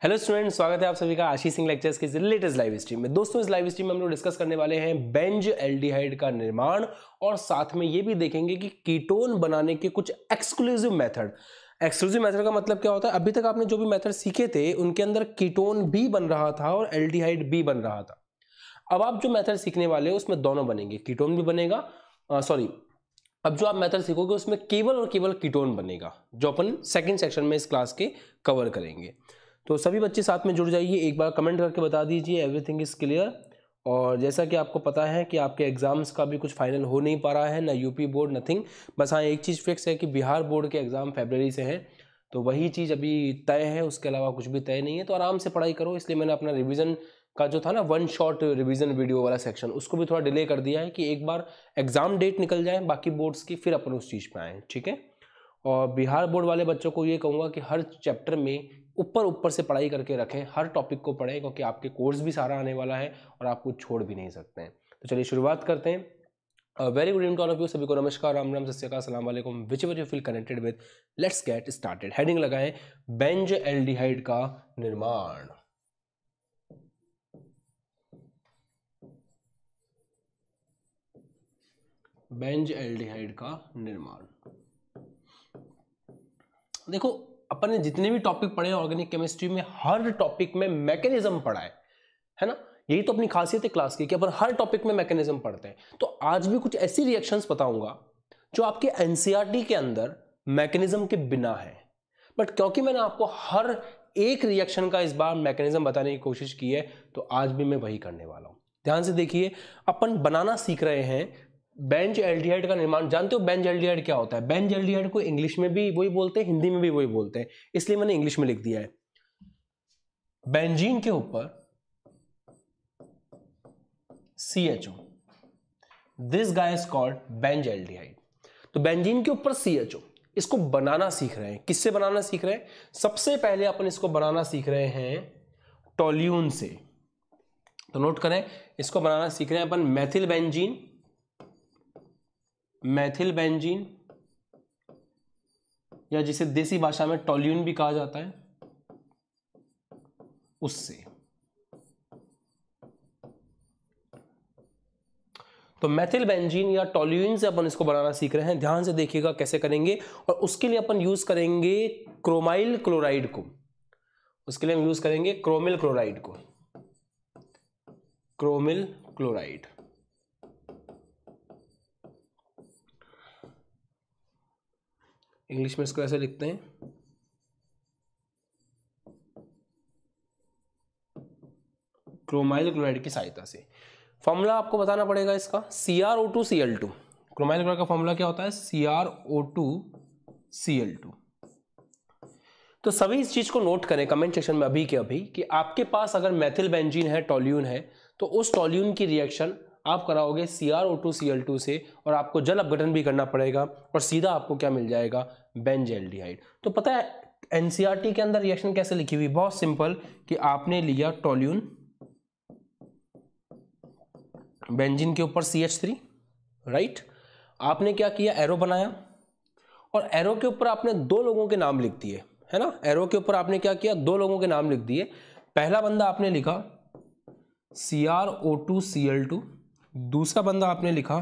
Hello students, स्वागत है आप सभी का आशीष सिंह लेक्चर्स के लेटेस्ट लाइव स्ट्रीम में। दोस्तों, इस लाइव स्ट्रीम में हम लोग डिस्कस करने वाले हैं बेंज एल्डिहाइड का निर्माण और साथ में ये भी देखेंगे कि कीटोन बनाने के कुछ एक्सक्लूसिव मेथड। एक्सक्लूसिव मेथड का मतलब क्या होता है? अभी तक आपने जो भी मेथड सीखे थे उनके अंदर कीटोन भी बन रहा था और एल्डिहाइड भी बन रहा था। अब आप जो मेथड सीखने वाले हो उसमें दोनों बनेंगे, कीटोन भी बनेगा, अब जो आप मेथड सीखोगे उसमें केवल और केवल कीटोन बनेगा, जो अपन सेकंड सेक्शन में इस क्लास के कवर करेंगे। तो सभी बच्चे साथ में जुड़ जाइए, एक बार कमेंट करके बता दीजिए एवरीथिंग इज क्लियर। और जैसा कि आपको पता है कि आपके एग्जाम्स का भी कुछ फाइनल हो नहीं पा रहा है, ना यूपी बोर्ड नथिंग। बस हाँ, एक चीज़ फिक्स है कि बिहार बोर्ड के एग्ज़ाम फरवरी से हैं, तो वही चीज़ अभी तय है, उसके अलावा कुछ भी तय नहीं है। तो आराम से पढ़ाई करो, इसलिए मैंने अपना रिवीजन का जो था ना वन शॉट रिवीजन वीडियो वाला सेक्शन, उसको भी थोड़ा डिले कर दिया है कि एक बार एग्जाम डेट निकल जाए बाकी बोर्ड्स की, फिर अपन उस चीज़ पे आए, ठीक है। और बिहार बोर्ड वाले बच्चों को ये कहूँगा कि हर चैप्टर में ऊपर ऊपर से पढ़ाई करके रखें, हर टॉपिक को पढ़ें, क्योंकि आपके कोर्स भी सारा आने वाला है और आप कुछ छोड़ भी नहीं सकते हैं। तो चलिए शुरुआत करते हैं। Very good evening to all of you, सभी को नमस्कार, राम राम, सत श्री अकाल, अस्सलाम वालेकुम, which ever you feel connected with. Let's get started. Heading लगाएं, बेंज एल्डिहाइड का निर्माण। बेंज एल्डिहाइड का निर्माण। देखो, अपन ने जितने भी टॉपिक पढ़े ऑर्गेनिक केमिस्ट्री में, हर टॉपिक में मैकेनिज्म पढ़ा है ना। यही तो अपनी खासियत है क्लास की कि अपन हर टॉपिक में मैकेनिज्म पढ़ते हैं। तो आज भी कुछ ऐसी रिएक्शंस बताऊंगा जो आपके एनसीईआरटी के अंदर मैकेनिज्म के बिना है, बट क्योंकि मैंने आपको हर एक रिएक्शन का इस बार मैकेनिज्म बताने की कोशिश की है, तो आज भी मैं वही करने वाला हूं। ध्यान से देखिए, अपन बनाना सीख रहे हैं बेंज एल्डिहाइड का निर्माण। जानते हो बेंज एल्डिहाइड क्या होता है? बेंज एल्डिहाइड को इंग्लिश में भी वही बोलते हैं, हिंदी में भी वही बोलते हैं, इसलिए मैंने इंग्लिश में लिख दिया है। बेंजीन के ऊपर CHO, this guy is called Benz aldehyde. तो बेंजीन के ऊपर CHO, इसको बनाना सीख रहे हैं। किससे बनाना सीख रहे हैं? सबसे पहले अपन इसको बनाना सीख रहे हैं टोल्यून से। तो नोट करें, इसको बनाना सीख रहे हैं अपन मेथिल बेंजीन, या जिसे देसी भाषा में टोल्यून भी कहा जाता है, उससे। तो मेथिल बेंजीन या टोल्यूइन से अपन इसको बनाना सीख रहे हैं। ध्यान से देखिएगा कैसे करेंगे। और उसके लिए अपन यूज करेंगे क्रोमाइल क्लोराइड को। उसके लिए हम यूज करेंगे क्रोमिल क्लोराइड को, क्रोमिल क्लोराइड। इंग्लिश में इसको ऐसे लिखते हैं, क्रोमाइल क्लोराइड की सहायता से। फॉर्मूला आपको बताना पड़ेगा इसका, CrO2Cl2। क्रोमाइल क्लोराइड का फॉर्मूला क्या होता है? CrO2Cl2। तो सभी इस चीज को नोट करें कमेंट सेक्शन में अभी के अभी कि आपके पास अगर मेथिल बेंजीन है, टोल्यून है, तो उस टोल्यून की रिएक्शन आप कराओगे CrO2Cl2 से, और आपको जल अपघटन भी करना पड़ेगा, और सीधा आपको क्या मिल जाएगा? Benz aldehyde. तो पता है एनसीईआरटी के अंदर रिएक्शन कैसे लिखी हुई? बहुत सिंपल, कि आपने लिया टोल्यून, बेंजीन के ऊपर CH3, राइट। आपने क्या किया? एरो बनाया, और एरो के ऊपर आपने दो लोगों के नाम लिख दिए, है ना। एरो के ऊपर आपने क्या किया? दो लोगों के नाम लिख दिए। पहला बंदा आपने लिखा CrO2Cl2, दूसरा बंदा आपने लिखा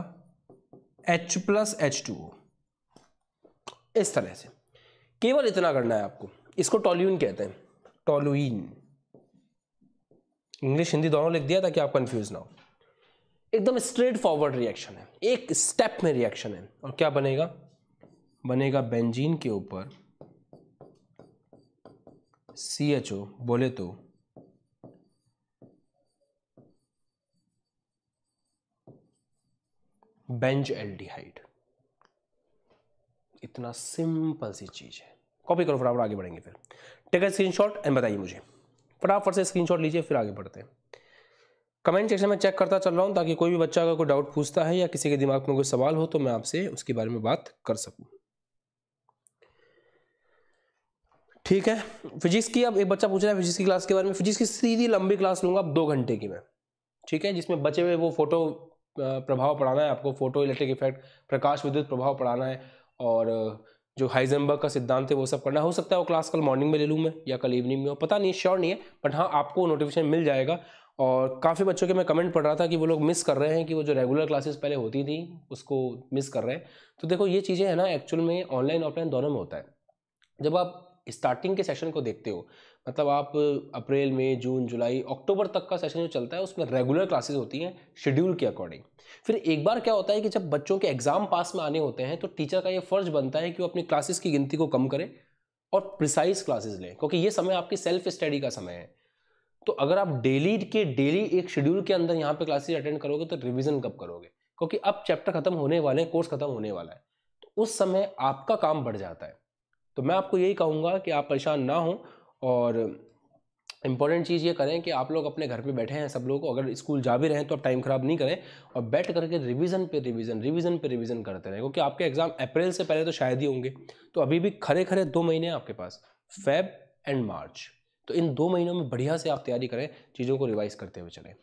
H+H2O। इस तरह से केवल इतना करना है आपको। इसको टोल्यूइन कहते हैं, टोलुइन। इंग्लिश हिंदी दोनों लिख दिया ताकि आप कंफ्यूज ना हो। एकदम स्ट्रेट फॉरवर्ड रिएक्शन है, एक स्टेप में रिएक्शन है। और क्या बनेगा? बनेगा बेंजीन के ऊपर CHO, बोले तो बेंज एल्डिहाइड। इतना सिंपल सी चीज है। कॉपी करो, फटाफट आगे बढ़ेंगे। फिर टेक अ स्क्रीनशॉट एंड बताइए मुझे, फटाफट से स्क्रीनशॉट लीजिए, फिर आगे बढ़ते हैं। कमेंट सेक्शन में चेक करता चल रहा हूं, ताकि कोई भी बच्चा अगर कोई डाउट पूछता है या किसी के दिमाग में कोई सवाल हो तो मैं आपसे उसके बारे में बात कर सकूं। ठीक है, फिजिक्स की, अब एक बच्चा पूछ रहा है फिजिक्स की क्लास के बारे में। फिजिक्स की सीधी लंबी क्लास लूंगा 2 घंटे की मैं, ठीक है, जिसमें बचे हुए वो फोटो प्रभाव पढ़ाना है आपको, फोटो इलेक्ट्रिक इफेक्ट, प्रकाश विद्युत प्रभाव पढ़ाना है, और जो हाइजेनबर्ग का सिद्धांत है वो सब करना। हो सकता है वो क्लास कल मॉर्निंग में ले लूँ मैं या कल इवनिंग में हो, पता नहीं, श्योर नहीं है, बट हाँ आपको नोटिफिकेशन मिल जाएगा। और काफ़ी बच्चों के मैं कमेंट पढ़ रहा था कि वो लोग मिस कर रहे हैं, कि वो जो रेगुलर क्लासेस पहले होती थी उसको मिस कर रहे हैं। तो देखो ये चीज़ें है ना, एक्चुअल में ऑनलाइन ऑफलाइन दोनों में होता है। जब आप स्टार्टिंग के सेशन को देखते हो, मतलब आप अप्रैल मई जून जुलाई अक्टूबर तक का सेशन जो चलता है उसमें रेगुलर क्लासेस होती हैं शेड्यूल के अकॉर्डिंग। फिर एक बार क्या होता है कि जब बच्चों के एग्जाम पास में आने होते हैं तो टीचर का ये फर्ज बनता है कि वो अपनी क्लासेस की गिनती को कम करे और प्रिसाइज क्लासेस लें, क्योंकि ये समय आपकी सेल्फ स्टडी का समय है। तो अगर आप डेली के डेली एक शेड्यूल के अंदर यहाँ पे क्लासेस अटेंड करोगे तो रिवीजन कब करोगे, क्योंकि अब चैप्टर खत्म होने वाले हैं, कोर्स खत्म होने वाला है, तो उस समय आपका काम बढ़ जाता है। तो मैं आपको यही कहूँगा कि आप परेशान ना हो, और इम्पॉर्टेंट चीज़ ये करें कि आप लोग अपने घर पे बैठे हैं, सब लोग अगर स्कूल जा भी रहे हैं तो आप टाइम ख़राब नहीं करें और बैठ करके रिवीजन करते रहें, क्योंकि आपके एग्ज़ाम अप्रैल से पहले तो शायद ही होंगे। तो अभी भी खरे 2 महीने हैं आपके पास, फेब एंड मार्च। तो इन 2 महीनों में बढ़िया से आप तैयारी करें, चीज़ों को रिवाइज करते हुए चलें।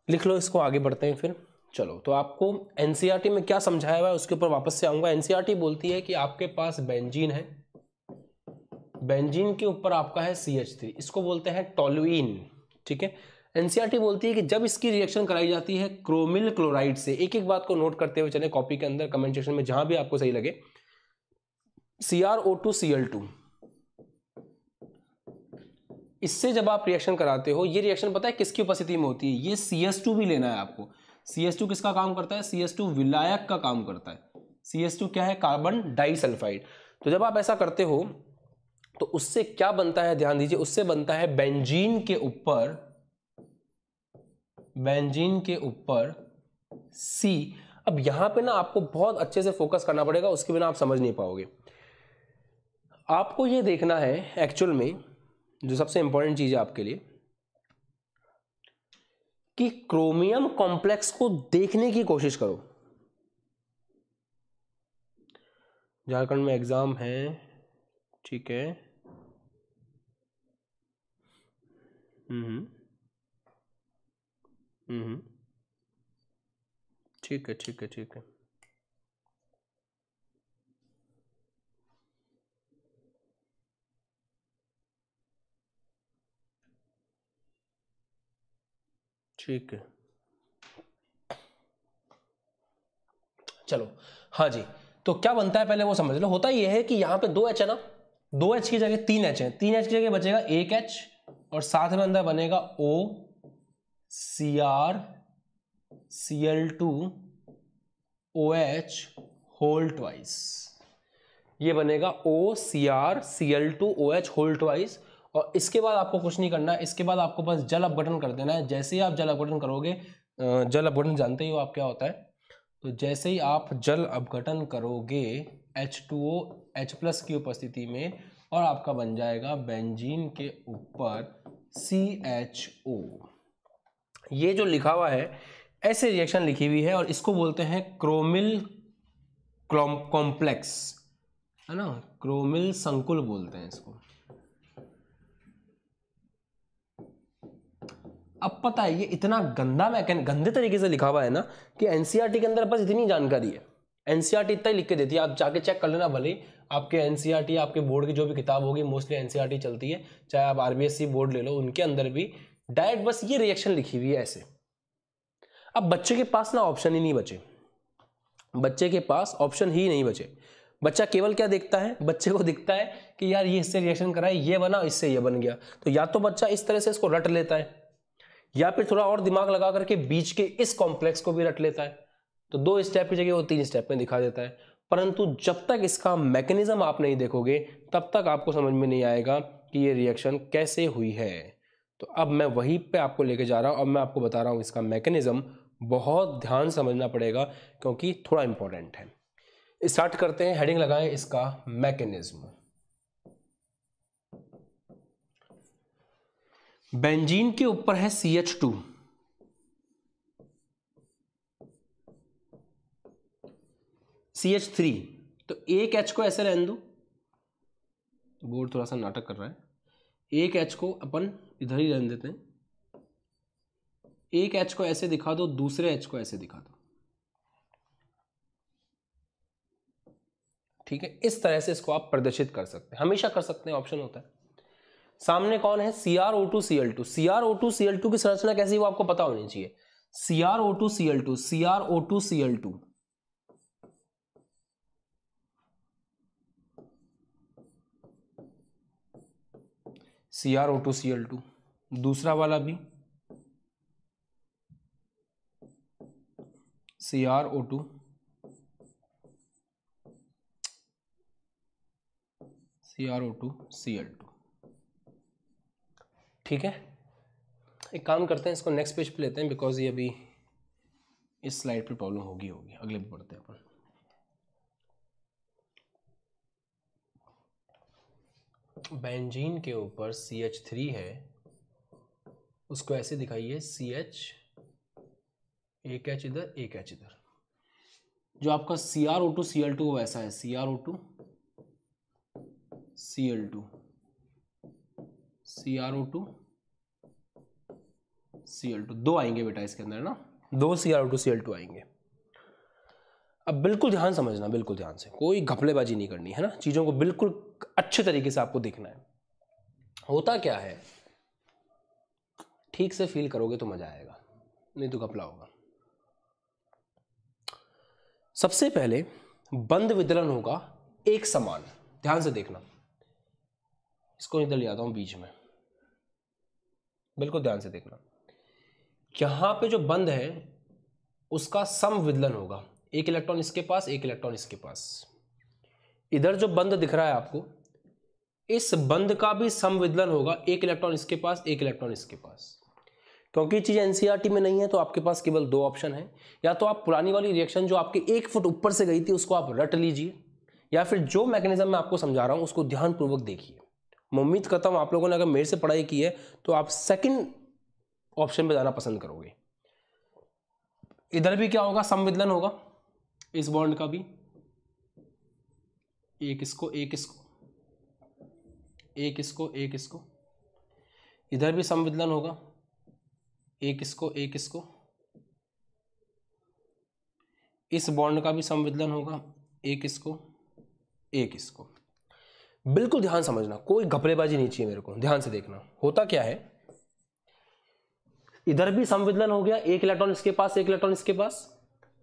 लिख लो इसको, आगे बढ़ते हैं फिर। चलो, तो आपको एनसीईआरटी में क्या समझाया हुआ है उसके ऊपर वापस से आऊँगा। एनसीईआरटी बोलती है कि आपके पास बेंजीन है, बेंजीन के ऊपर आपका है CH3, इसको बोलते हैं टोलुइन, ठीक है। एनसीईआरटी बोलती है कि जब इसकी रिएक्शन कराई जाती है क्रोमिल क्लोराइड से, एक एक बात को नोट करते हुए चले कॉपी के अंदर, कमेंट सेक्शन में जहां भी आपको सही लगे, CrO2Cl2, इससे जब आप रिएक्शन कराते हो, ये रिएक्शन पता है किसकी उपस्थिति में होती है, ये CH2 भी लेना है आपको। CH2 किसका काम करता है, CH2 विलायक का काम करता है। CH2 क्या है, कार्बन डाइसल्फाइड। तो जब आप ऐसा करते हो तो उससे क्या बनता है, ध्यान दीजिए, उससे बनता है बेंजीन के ऊपर C। अब यहां पे ना आपको बहुत अच्छे से फोकस करना पड़ेगा, उसके बिना आप समझ नहीं पाओगे। आपको ये देखना है एक्चुअल में, जो सबसे इंपॉर्टेंट चीज है आपके लिए, कि क्रोमियम कॉम्प्लेक्स को देखने की कोशिश करो। झारखंड में एग्जाम है, ठीक है। हम्म ठीक है, ठीक है, ठीक है। ठीक है, चलो, हाँ जी। तो क्या बनता है पहले वो समझ लो। होता ये है कि यहाँ पे 2 H है ना, 2 H की जगह 3 H है, 3 H की जगह बचेगा 1 H, और साथ में अंदर बनेगा O CrCl2 OH whole twice. ये बनेगा OCrCl2 OH होल ट्वाइस। और इसके बाद आपको कुछ नहीं करना है, इसके बाद आपको बस जल अपघटन कर देना है। जैसे ही आप जल अपघटन करोगे, जल अपघटन जानते ही हो आप क्या होता है, तो जैसे ही आप जल अपघटन करोगे H2O H+ की उपस्थिति में, और आपका बन जाएगा बेंजीन के ऊपर CHO। ये जो लिखा हुआ है, ऐसे रिएक्शन लिखी हुई है, और इसको बोलते हैं क्रोमिल कॉम्प्लेक्स, है ना, क्रोमिल संकुल बोलते हैं इसको। अब पता है ये इतना गंदे तरीके से लिखा हुआ है ना, कि एनसीईआरटी के अंदर बस इतनी जानकारी है, एनसीईआरटी इतना ही लिख के देती है, आप जाके चेक कर लेना। भले आपके एनसीईआरटी, आपके बोर्ड की जो भी किताब होगी, मोस्टली एनसीईआरटी चलती है, चाहे आप आरबीएससी बोर्ड ले लो, उनके अंदर भी डायरेक्ट बस ये रिएक्शन लिखी हुई है ऐसे। अब बच्चे के पास ना ऑप्शन ही नहीं बचे, बच्चे के पास ऑप्शन ही नहीं बचे। बच्चा केवल क्या देखता है, बच्चे को दिखता है कि यार ये इससे रिएक्शन कराए, ये बना, इससे ये बन गया। तो या तो बच्चा इस तरह से इसको रट लेता है, या फिर थोड़ा और दिमाग लगा करके बीच के इस कॉम्प्लेक्स को भी रट लेता है। तो 2 स्टेप की जगह वो 3 स्टेप में दिखा देता है। परंतु जब तक इसका मैकेनिज्म आप नहीं देखोगे, तब तक आपको समझ में नहीं आएगा कि ये रिएक्शन कैसे हुई है। तो अब मैं वहीं पे आपको लेके जा रहा हूं, अब मैं आपको बता रहा हूं इसका मैकेनिज्म। बहुत ध्यान समझना पड़ेगा, क्योंकि थोड़ा इंपॉर्टेंट है। स्टार्ट करते हैं, हेडिंग लगाएं इसका, मैकेनिज्म। बेंजीन के ऊपर है CH2, CH3, तो एक H को ऐसे रहने दो, बोर्ड थोड़ा सा नाटक कर रहा है, एक H को अपन इधर ही रहने देते हैं, एक H को ऐसे दिखा दो, दूसरे H को ऐसे दिखा दो, ठीक है, इस तरह से इसको आप प्रदर्शित कर सकते हैं, हमेशा कर सकते हैं, ऑप्शन होता है। सामने कौन है, CrO2Cl2। CrO2Cl2 की संरचना कैसी वो आपको पता होनी चाहिए। CrO2Cl2, CrO2Cl2, CrO2Cl2, दूसरा वाला भी CrO2Cl2, ठीक है। एक काम करते हैं, इसको नेक्स्ट पेज पे लेते हैं, बिकॉज ये अभी इस स्लाइड पे प्रॉब्लम होगी, अगले पे पढ़ते हैं अपन। बेंजीन के ऊपर CH3 है, उसको ऐसे दिखाइए, CH, एक H इधर, एक H इधर। जो आपका CrO2Cl2 वो ऐसा है, CrO2Cl2, CrO2Cl2, दो आएंगे बेटा इसके अंदर ना, दो CrO2Cl2 आएंगे। अब बिल्कुल ध्यान समझना, बिल्कुल ध्यान से, कोई घपलेबाजी नहीं करनी है ना, चीजों को बिल्कुल अच्छे तरीके से आपको देखना है। होता क्या है, ठीक से फील करोगे तो मजा आएगा, नहीं तो घपला होगा। सबसे पहले बंध विदलन होगा एक समान, ध्यान से देखना, इसको इधर ले आता हूं बीच में, बिल्कुल ध्यान से देखना। यहां पे जो बंध है उसका समविदलन होगा, एक इलेक्ट्रॉन इसके पास, एक इलेक्ट्रॉन इसके पास। इधर जो बंध दिख रहा है आपको, इस बंध का भी समविदलन होगा, एक इलेक्ट्रॉन इसके पास, एक इलेक्ट्रॉन इसके पास। क्योंकि चीज एनसीईआरटी में नहीं है तो आपके पास केवल दो ऑप्शन है, या तो आप पुरानी वाली रिएक्शन जो आपके 1 फुट ऊपर से गई थी उसको आप रट लीजिए, या फिर जो मैकेनिज्म मैं आपको समझा रहा हूं उसको ध्यानपूर्वक देखिए। मैं उम्मीद करता हूं आप लोगों ने अगर मेरे से पढ़ाई की है तो आप सेकंड ऑप्शन पे जाना पसंद करोगे। इधर भी क्या होगा, समविदलन होगा, इस बॉन्ड का भी, एक इसको, एक इसको, एक इसको, एक इसको। इधर भी समविदलन होगा, एक इसको, एक इसको। इस बॉन्ड का भी समविदलन होगा, एक इसको, एक इसको। बिल्कुल ध्यान समझना, कोई घपलेबाजी नहीं चाहिए मेरे को, ध्यान से देखना। होता क्या है, इधर भी समविदलन हो गया, एक इलेक्ट्रॉन इसके पास, एक इलेक्ट्रॉन इसके पास।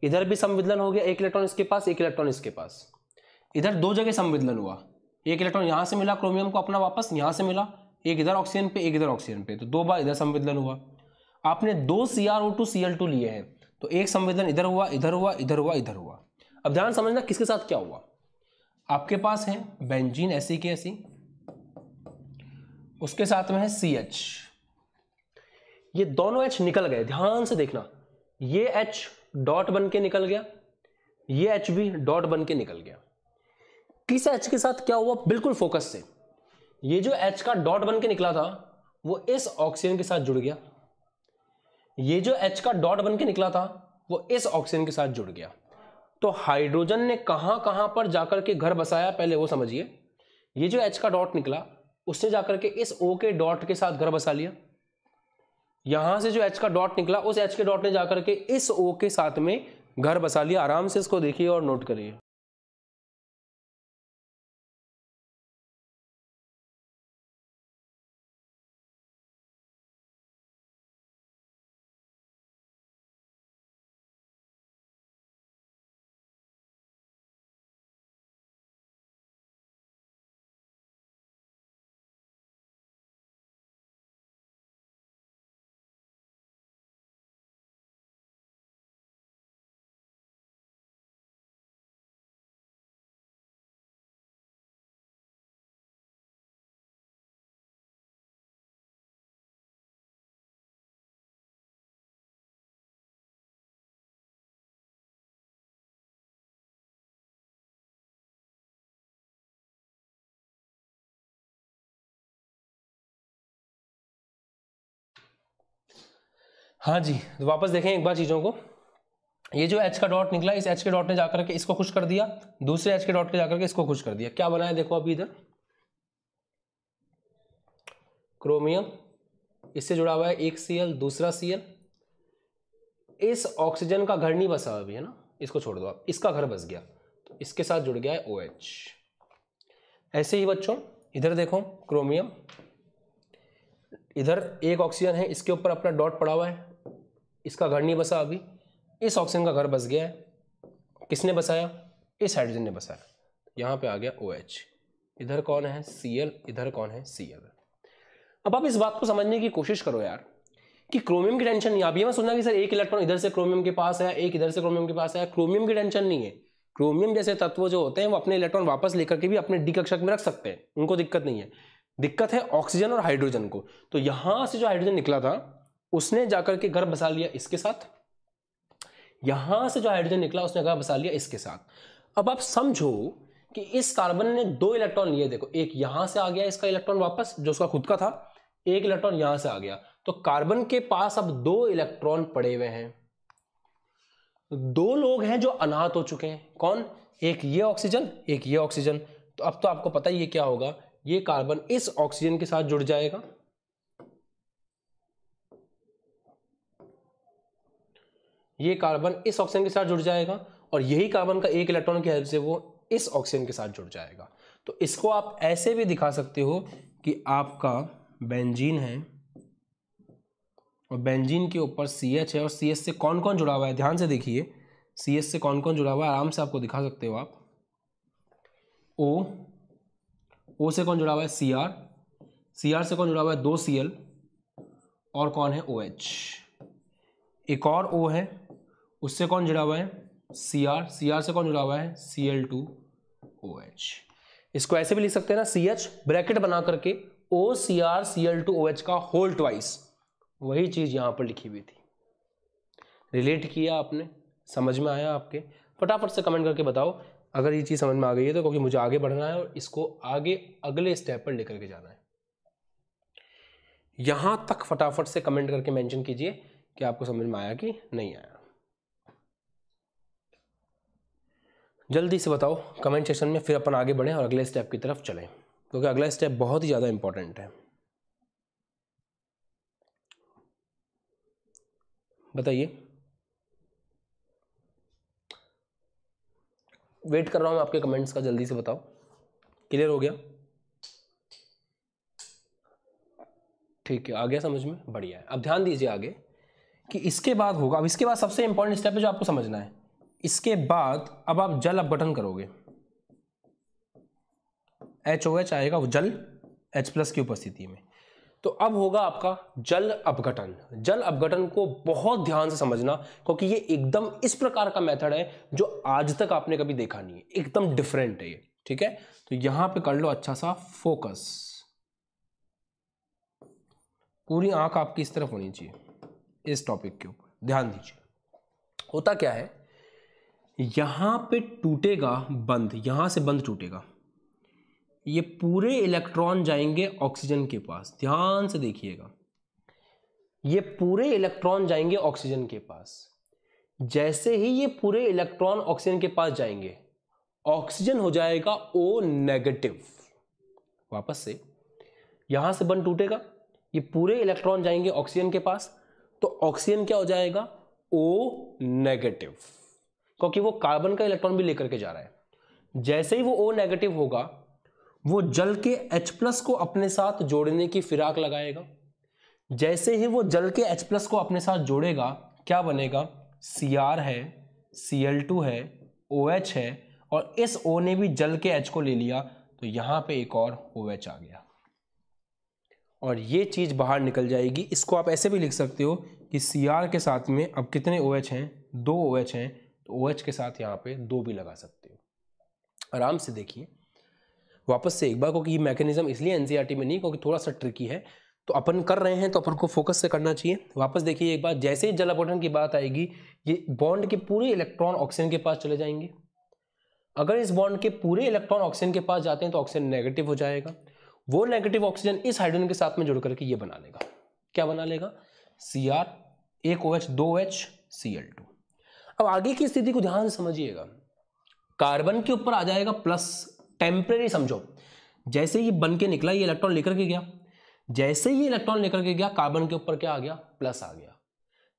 इधर भी समविदलन हो गया, एक इलेक्ट्रॉन इसके पास, एक इलेक्ट्रॉन इसके पास। इधर दो जगह समविदलन हुआ, एक इलेक्ट्रॉन यहां से मिला क्रोमियम को अपना वापस, यहां से मिला, एक इधर ऑक्सीजन पे, एक इधर ऑक्सीजन पे, तो दो बार इधर समविदलन हुआ। आपने दो CrO2Cl2 लिए हैं, तो एक संवेदन इधर हुआ, इधर हुआ, इधर हुआ, इधर हुआ। अब ध्यान समझना किसके साथ क्या हुआ। आपके पास है बेंजीन ऐसी के ऐसी, उसके साथ में है CH, ये दोनों H निकल गए, ध्यान से देखना, ये H डॉट बन के निकल गया, ये H भी डॉट बन के निकल गया। किस H के साथ क्या हुआ, बिल्कुल फोकस से, ये जो H का डॉट बन के निकला था वो इस ऑक्सीजन के साथ जुड़ गया, ये जो H का डॉट बन के निकला था वो इस ऑक्सीजन के साथ जुड़ गया। तो हाइड्रोजन ने कहां कहां पर जाकर के घर बसाया, पहले वो समझिए। ये जो H का डॉट निकला उसने जाकर के इस O के डॉट के साथ घर बसा लिया, यहां से जो H का डॉट निकला उस H के डॉट ने जाकर के इस O के साथ में घर बसा लिया। आराम से इसको देखिए और नोट करिए। हाँ जी, तो वापस देखें एक बार चीजों को। ये जो H का डॉट निकला, इस H के डॉट ने जाकर के इसको खुश कर दिया, दूसरे H के डॉट ने जाकर के इसको खुश कर दिया। क्या बना है देखो अभी इधर, क्रोमियम, इससे जुड़ा हुआ है एक Cl, दूसरा Cl। इस ऑक्सीजन का घर नहीं बसा अभी, है ना, इसको छोड़ दो आप, इसका घर बस गया। तो इसके साथ जुड़ गया है OH। ऐसे ही बच्चों इधर देखो क्रोमियम, इधर एक ऑक्सीजन है, इसके ऊपर अपना डॉट पड़ा हुआ है, इसका घर नहीं बसा अभी, इस ऑक्सीजन का घर बस गया है। किसने बसाया? इस हाइड्रोजन ने बसाया। यहाँ पे आ गया OH। इधर कौन है? Cl, इधर कौन है? Cl। अब आप इस बात को समझने की कोशिश करो यार कि क्रोमियम की टेंशन नहीं। आप ये मत सोचना कि सर एक इलेक्ट्रॉन इधर से क्रोमियम के पास है, एक इधर से क्रोमियम के पास है। क्रोमियम की टेंशन नहीं है। क्रोमियम जैसे तत्व जो होते हैं वो अपने इलेक्ट्रॉन वापस लेकर के भी अपने डी कक्षक में रख सकते हैं, उनको दिक्कत नहीं है। दिक्कत है ऑक्सीजन और हाइड्रोजन को। तो यहां से जो हाइड्रोजन निकला था उसने जाकर के घर बसा लिया इसके साथ, यहां से जो हाइड्रोजन निकला उसने घर बसा लिया इसके साथ। अब आप समझो कि इस कार्बन ने 2 इलेक्ट्रॉन लिए, देखो एक यहां से आ गया इसका इलेक्ट्रॉन वापस जो उसका खुद का था, एक इलेक्ट्रॉन यहां से आ गया। तो कार्बन के पास अब 2 इलेक्ट्रॉन पड़े हुए हैं। 2 लोग हैं जो अनाहत हो चुके हैं। कौन? एक ये ऑक्सीजन, एक ये ऑक्सीजन। तो अब तो आपको पता ही है क्या होगा, ये कार्बन इस ऑक्सीजन के साथ जुड़ जाएगा, ये कार्बन इस ऑक्सीजन के साथ जुड़ जाएगा, और यही कार्बन का एक इलेक्ट्रॉन की हेल्प से वो इस ऑक्सीजन के साथ जुड़ जाएगा। तो इसको आप ऐसे भी दिखा सकते हो कि आपका बेंजीन है और बेंजीन के ऊपर CH है, और CH से कौन कौन जुड़ा हुआ है ध्यान से देखिए। CH से कौन कौन जुड़ा हुआ है आराम से आपको दिखा सकते हो आप। O से कौन जुड़ा हुआ है? Cr, Cr से कौन जुड़ा हुआ है? 2 Cl, और कौन है? OH। एक और O है, उससे कौन जुड़ा हुआ है? Cr, Cr से कौन जुड़ा हुआ है? Cl2OH। इसको ऐसे भी लिख सकते हैं ना, CH ब्रैकेट बना करके OCr Cl2OH का होल ट्वाइस। वही चीज यहां पर लिखी हुई थी। रिलेट किया आपने? समझ में आया आपके? फटाफट से कमेंट करके बताओ अगर ये चीज समझ में आ गई है तो, क्योंकि मुझे आगे बढ़ना है और इसको आगे अगले स्टेप पर लेकर के जाना है। यहां तक फटाफट से कमेंट करके मेंशन कीजिए कि आपको समझ में आया कि नहीं आया। जल्दी से बताओ कमेंट सेक्शन में, फिर अपन आगे बढ़ें और अगले स्टेप की तरफ चलें, क्योंकि अगला स्टेप बहुत ही ज़्यादा इंपॉर्टेंट है। बताइए, वेट कर रहा हूं आपके कमेंट्स का, जल्दी से बताओ। क्लियर हो गया? ठीक है, आ गया समझ में? बढ़िया है। अब ध्यान दीजिए आगे कि इसके बाद होगा, अब इसके बाद सबसे इंपॉर्टेंट स्टेप है जो आपको समझना है। इसके बाद अब आप जल अपघटन करोगे, HOH आएगा वो जल H+ की उपस्थिति में। तो अब होगा आपका जल अपघटन। जल अपघटन को बहुत ध्यान से समझना, क्योंकि ये एकदम इस प्रकार का मेथड है जो आज तक आपने कभी देखा नहीं है, एकदम डिफरेंट है ये। ठीक है, तो यहां पे कर लो अच्छा सा फोकस, पूरी आंख आपकी इस तरफ होनी चाहिए इस टॉपिक के ऊपर, ध्यान दीजिए। होता क्या है, यहां पे टूटेगा बंध, यहां से बंध टूटेगा, ये पूरे इलेक्ट्रॉन जाएंगे ऑक्सीजन के पास। ध्यान से देखिएगा, ये पूरे इलेक्ट्रॉन जाएंगे ऑक्सीजन के पास। जैसे ही ये पूरे इलेक्ट्रॉन ऑक्सीजन के पास जाएंगे, ऑक्सीजन हो जाएगा O-। वापस से यहां से बंध टूटेगा, ये पूरे इलेक्ट्रॉन जाएंगे ऑक्सीजन के पास, तो ऑक्सीजन क्या हो जाएगा? O-, क्योंकि वो कार्बन का इलेक्ट्रॉन भी लेकर के जा रहा है। जैसे ही वो O- होगा, वो जल के H+ को अपने साथ जोड़ने की फिराक लगाएगा। जैसे ही वो जल के H+ को अपने साथ जोड़ेगा, क्या बनेगा? Cr है, Cl2 है, OH है, और इस O ने भी जल के H को ले लिया, तो यहां पे एक और OH आ गया, और ये चीज बाहर निकल जाएगी। इसको आप ऐसे भी लिख सकते हो कि Cr के साथ में अब कितने OH हैं? 2 OH हैं, तो OH के साथ यहाँ पे 2 भी लगा सकते हो। आराम से देखिए वापस से एक बार, क्योंकि ये मैकेनिज्म इसलिए एनसीईआरटी में नहीं, क्योंकि थोड़ा सा ट्रिकी है, तो अपन कर रहे हैं तो अपन को फोकस से करना चाहिए। वापस देखिए एक बार, जैसे ही जल अपघटन की बात आएगी, ये बॉन्ड के पूरे इलेक्ट्रॉन ऑक्सीजन के पास चले जाएंगे। अगर इस बॉन्ड के पूरे इलेक्ट्रॉन ऑक्सीजन के पास जाते हैं तो ऑक्सीजन नेगेटिव हो जाएगा। वो नेगेटिव ऑक्सीजन इस हाइड्रोजन के साथ में जुड़ करके ये बना लेगा, क्या बना लेगा? Cr, एक OH, 2 OH, Cl2। अब आगे की स्थिति को ध्यान से समझिएगा। कार्बन के ऊपर आ जाएगा प्लस, टेम्परेरी समझो। जैसे ये बन के निकला, ये इलेक्ट्रॉन लेकर के गया, जैसे ही इलेक्ट्रॉन लेकर के गया, कार्बन के ऊपर क्या आ गया? प्लस आ गया।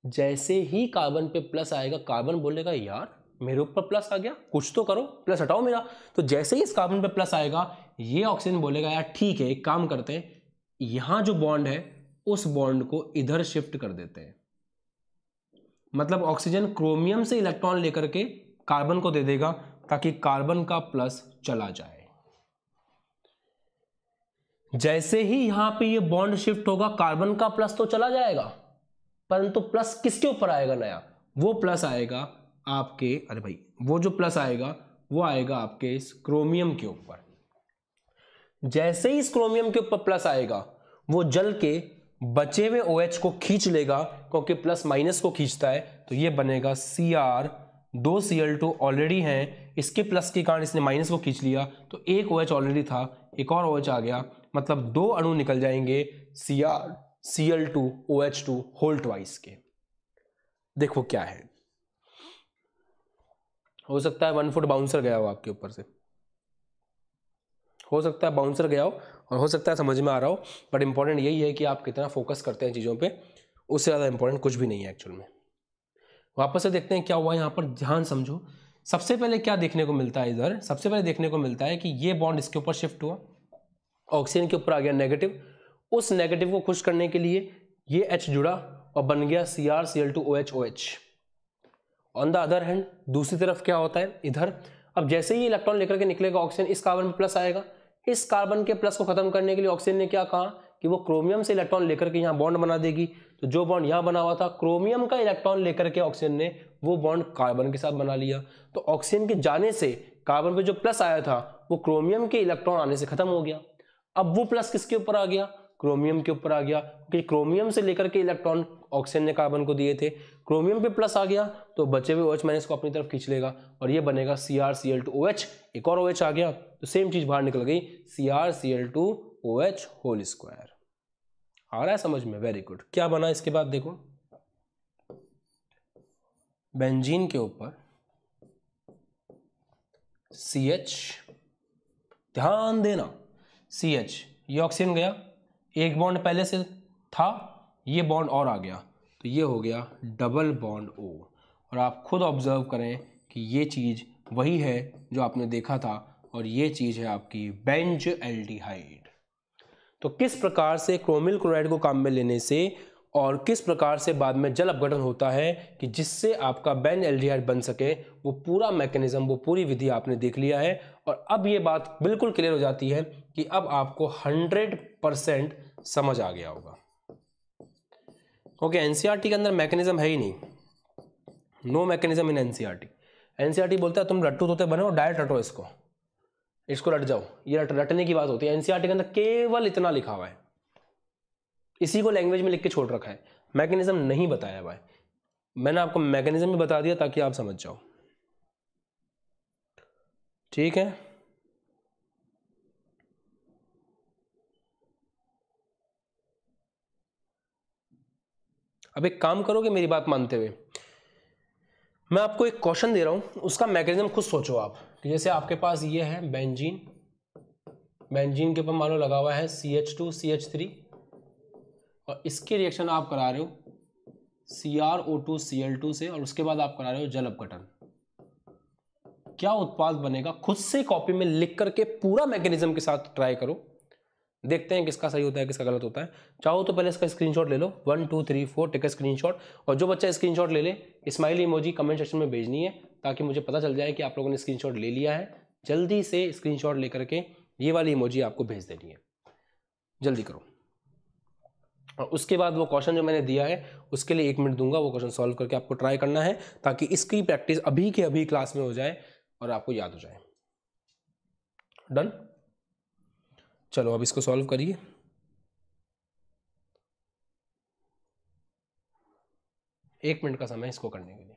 जैसे ही कार्बन पे प्लस आएगा, कार्बन बोलेगा यार मेरे ऊपर प्लस आ गया, कुछ तो करो, प्लस हटाओ मेरा। तो जैसे ही इस कार्बन पे प्लस आएगा, ये ऑक्सीजन बोलेगा यार ठीक है, एक काम करते हैं, यहां जो बॉन्ड है उस बॉन्ड को इधर शिफ्ट कर देते हैं। मतलब ऑक्सीजन क्रोमियम से इलेक्ट्रॉन लेकर के कार्बन को दे देगा ताकि कार्बन का प्लस चला जाए। जैसे ही यहां पे ये बॉन्ड शिफ्ट होगा, कार्बन का प्लस तो चला जाएगा, परंतु प्लस किसके ऊपर आएगा नया? वो प्लस आएगा आपके, अरे भाई, वो जो प्लस आएगा वो आएगा आपके इस क्रोमियम के ऊपर। जैसे ही इस क्रोमियम के ऊपर प्लस आएगा, वो जल के बचे हुए OH को खींच लेगा, क्योंकि प्लस माइनस को खींचता है। तो ये बनेगा Cr, 2 Cl2 ऑलरेडी है, इसके प्लस के कारण इसने माइनस को खींच लिया, तो एक OH ऑलरेडी था, एक और OH आ गया, मतलब 2 अणु निकल जाएंगे Cr Cl2 OH2 whole twice के। देखो क्या है, हो सकता है 1 फुट बाउंसर गया हो आपके ऊपर से, हो सकता है बाउंसर गया हो, और हो सकता है समझ में आ रहा हो, बट इंपॉर्टेंट यही है कि आप कितना फोकस करते हैं चीज़ों पे, उससे ज़्यादा इंपॉर्टेंट कुछ भी नहीं है एक्चुअल में। वापस से देखते हैं क्या हुआ यहाँ पर, ध्यान समझो। सबसे पहले क्या देखने को मिलता है इधर, सबसे पहले देखने को मिलता है कि ये बॉन्ड इसके ऊपर शिफ्ट हुआ, ऑक्सीजन के ऊपर आ गया नेगेटिव, उस नेगेटिव को खुश करने के लिए ये H जुड़ा और बन गया CrCl2OH। On the other hand दूसरी तरफ क्या होता है इधर, अब जैसे ही इलेक्ट्रॉन लेकर के निकलेगा ऑक्सीजन, इस कार्बन पे प्लस आएगा, इस कार्बन के प्लस को खत्म करने के लिए ऑक्सीजन ने क्या कहा कि वो क्रोमियम से इलेक्ट्रॉन लेकर के यहाँ बॉन्ड बना देगी। तो जो बॉन्ड यहाँ बना हुआ था, क्रोमियम का इलेक्ट्रॉन लेकर के ऑक्सीजन ने वो बॉन्ड कार्बन के साथ बना लिया। तो ऑक्सीजन के जाने से कार्बन पे जो प्लस आया था वो क्रोमियम के इलेक्ट्रॉन आने से खत्म हो गया। अब वो प्लस किसके ऊपर आ गया? क्रोमियम के ऊपर आ गया, क्योंकि क्रोमियम से लेकर के इलेक्ट्रॉन ऑक्सीजन ने कार्बन को दिए थे। क्रोमियम पे प्लस आ गया तो बचे हुए OH माइनस को अपनी तरफ खींच लेगा और ये बनेगा CrCl2OH, एक और OH आ गया तो सेम चीज बाहर निकल गई, CrCl2OH होल स्क्वायर। आ रहा है समझ में? Very good. क्या बना इसके बाद देखो, बेंजीन के ऊपर CH, ध्यान देना CH, ये ऑक्सीजन गया, एक बॉन्ड पहले से था, ये बॉन्ड और आ गया, तो ये हो गया डबल बॉन्ड O। और आप खुद ऑब्जर्व करें कि ये चीज़ वही है जो आपने देखा था, और ये चीज़ है आपकी बेंज एल्डिहाइड। तो किस प्रकार से क्रोमिल क्लोराइड को काम में लेने से और किस प्रकार से बाद में जल अपघटन होता है कि जिससे आपका बेंज एल्डिहाइड बन सके, वो पूरा मैकेनिज्म, वो पूरी विधि आपने देख लिया है। और अब ये बात बिल्कुल क्लियर हो जाती है कि अब आपको 100% समझ आ गया होगा। ओके, एनसीईआरटी के अंदर मैकेनिज्म है ही नहीं, no mechanism in NCERT. NCERT बोलता है तुम रट्टू तोते बनो, डायरेक्ट रटो इसको, इसको रट जाओ, ये रटने की बात होती है। एनसीईआरटी के अंदर केवल इतना लिखा हुआ है, इसी को लैंग्वेज में लिख के छोड़ रखा है, मैकेनिज्म नहीं बताया हुआ है। मैंने आपको मैकेनिज्म भी बता दिया ताकि आप समझ जाओ, ठीक है। अब एक काम करोगे मेरी बात मानते हुए, मैं आपको एक क्वेश्चन दे रहा हूं, उसका मैकेनिज्म खुद सोचो आप। कि जैसे आपके पास ये है बेंजीन, बेंजीन के ऊपर मान लो लगा हुआ है CH2 CH3, और इसके रिएक्शन आप करा रहे हो CrO2 Cl2 से, और उसके बाद आप करा रहे हो जल अपघटन। क्या उत्पाद बनेगा? खुद से कॉपी में लिख करके पूरा मैकेनिज्म के साथ ट्राई करो, देखते हैं किसका सही होता है किसका गलत होता है। चाहो तो पहले इसका स्क्रीनशॉट ले लो, 1 2 3 4 टेक अ स्क्रीनशॉट, और जो बच्चा स्क्रीनशॉट ले ले, स्माइली इमोजी कमेंट सेक्शन में भेजनी है ताकि मुझे पता चल जाए कि आप लोगों ने स्क्रीनशॉट ले लिया है। जल्दी से स्क्रीनशॉट लेकर के ये वाली इमोजी आपको भेज देनी है, जल्दी करो। और उसके बाद वो क्वेश्चन जो मैंने दिया है उसके लिए 1 मिनट दूंगा, वो क्वेश्चन सॉल्व करके आपको ट्राई करना है ताकि इसकी प्रैक्टिस अभी के अभी क्लास में हो जाए और आपको याद हो जाए। डन? चलो अब इसको सॉल्व करिए। एक मिनट का समय इसको करने के लिए।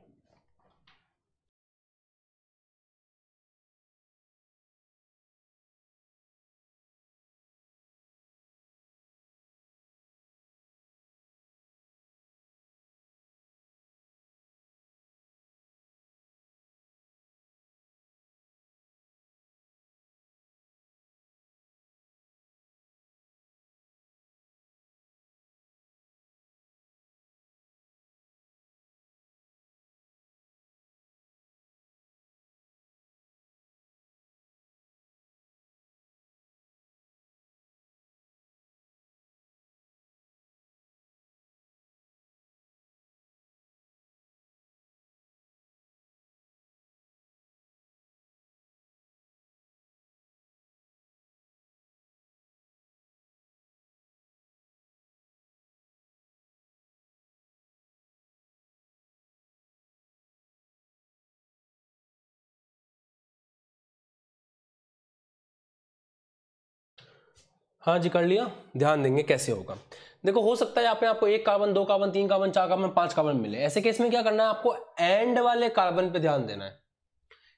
हाँ जी कर लिया। ध्यान देंगे कैसे होगा। देखो हो सकता है यहाँ पे आपको 1 carbon 2 carbon 3 carbon 4 carbon 5 carbon मिले। ऐसे केस में क्या करना है, आपको एंड वाले कार्बन पे ध्यान देना है,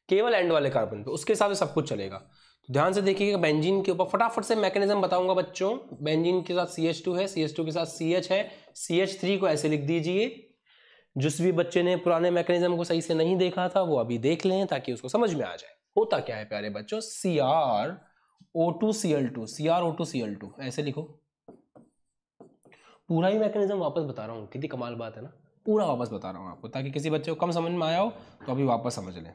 केवल एंड वाले कार्बन पे, उसके हिसाब से सब कुछ चलेगा। तो ध्यान से देखिएगा बेंजीन के ऊपर फटाफट से मैकेनिज्म बताऊंगा बच्चों। बेंजीन के साथ CH2 है, CH2 के साथ CH है, CH3 को ऐसे लिख दीजिए। जिस भी बच्चे ने पुराने मैकेनिज्म को सही से नहीं देखा था वो अभी देख लें ताकि उसको समझ में आ जाए। होता क्या है प्यारे बच्चों, CrO2Cl2, CrO2Cl2 ऐसे लिखो। पूरा ही मैकेनिज्म वापस बता रहा हूँ, कितनी कमाल बात है ना, पूरा वापस बता रहा हूँ आपको ताकि किसी बच्चे को कम समझ में आया हो तो अभी वापस समझ लें,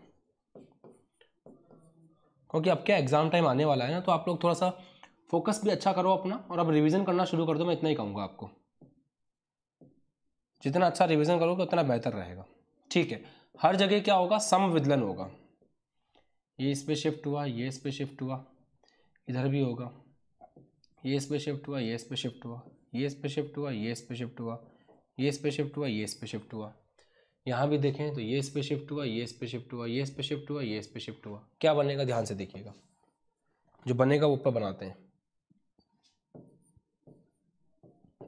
क्योंकि अब क्या एग्जाम टाइम आने वाला है ना, तो आप लोग थोड़ा सा फोकस भी अच्छा करो अपना और अब रिवीजन करना शुरू कर दो। मैं इतना ही कहूँगा आपको, जितना अच्छा रिवीजन करोगे उतना बेहतर रहेगा। ठीक है, हर जगह क्या होगा, समविदलन होगा। ये इस पे शिफ्ट हुआ, ये इस पे शिफ्ट हुआ, इधर भी होगा, ये इस पे शिफ्ट हुआ, ये इस पे शिफ्ट हुआ, ये इस पे शिफ्ट हुआ, ये इस पे शिफ्ट हुआ, ये इस पे शिफ्ट हुआ, ये इस पे शिफ्ट हुआ। यहाँ भी देखें तो ये इस पे शिफ्ट हुआ, ये इस पे शिफ्ट हुआ, ये इस पे शिफ्ट हुआ, ये इस पे शिफ्ट हुआ। क्या बनेगा ध्यान से देखिएगा, जो बनेगा वो ऊपर बनाते हैं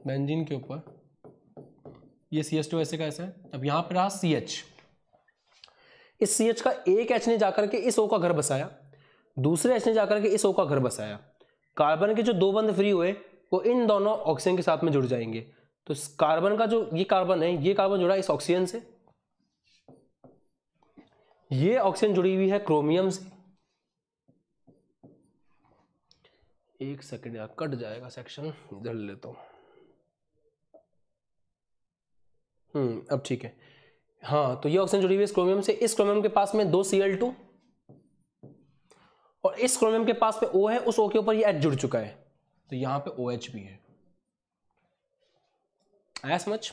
बेंजीन के ऊपर। ये CH2 ऐसे का ऐसा है। अब यहाँ पे रहा CH, इस CH का एक H ने जाकर के इस O का घर बसाया, दूसरे H ने जाकर के इस O का घर बसाया। कार्बन के जो 2 बंध फ्री हुए वो इन दोनों ऑक्सीजन के साथ में जुड़ जाएंगे। तो कार्बन का जो ये कार्बन है, ये कार्बन जुड़ा इस ऑक्सीजन से, ये ऑक्सीजन जुड़ी हुई है क्रोमियम से। एक सेकंड यार कट जाएगा सेक्शन, इधर लेता हूं। अब ठीक है। हाँ तो ये ऑक्सीजन जुड़ी हुई है क्रोमियम से। इस क्रोमियम के पास में 2 Cl2 और इस क्रोमियम के पास में O है, उस O के ऊपर ये H जुड़ चुका है, तो यहां पे OH भी है। आया समझ?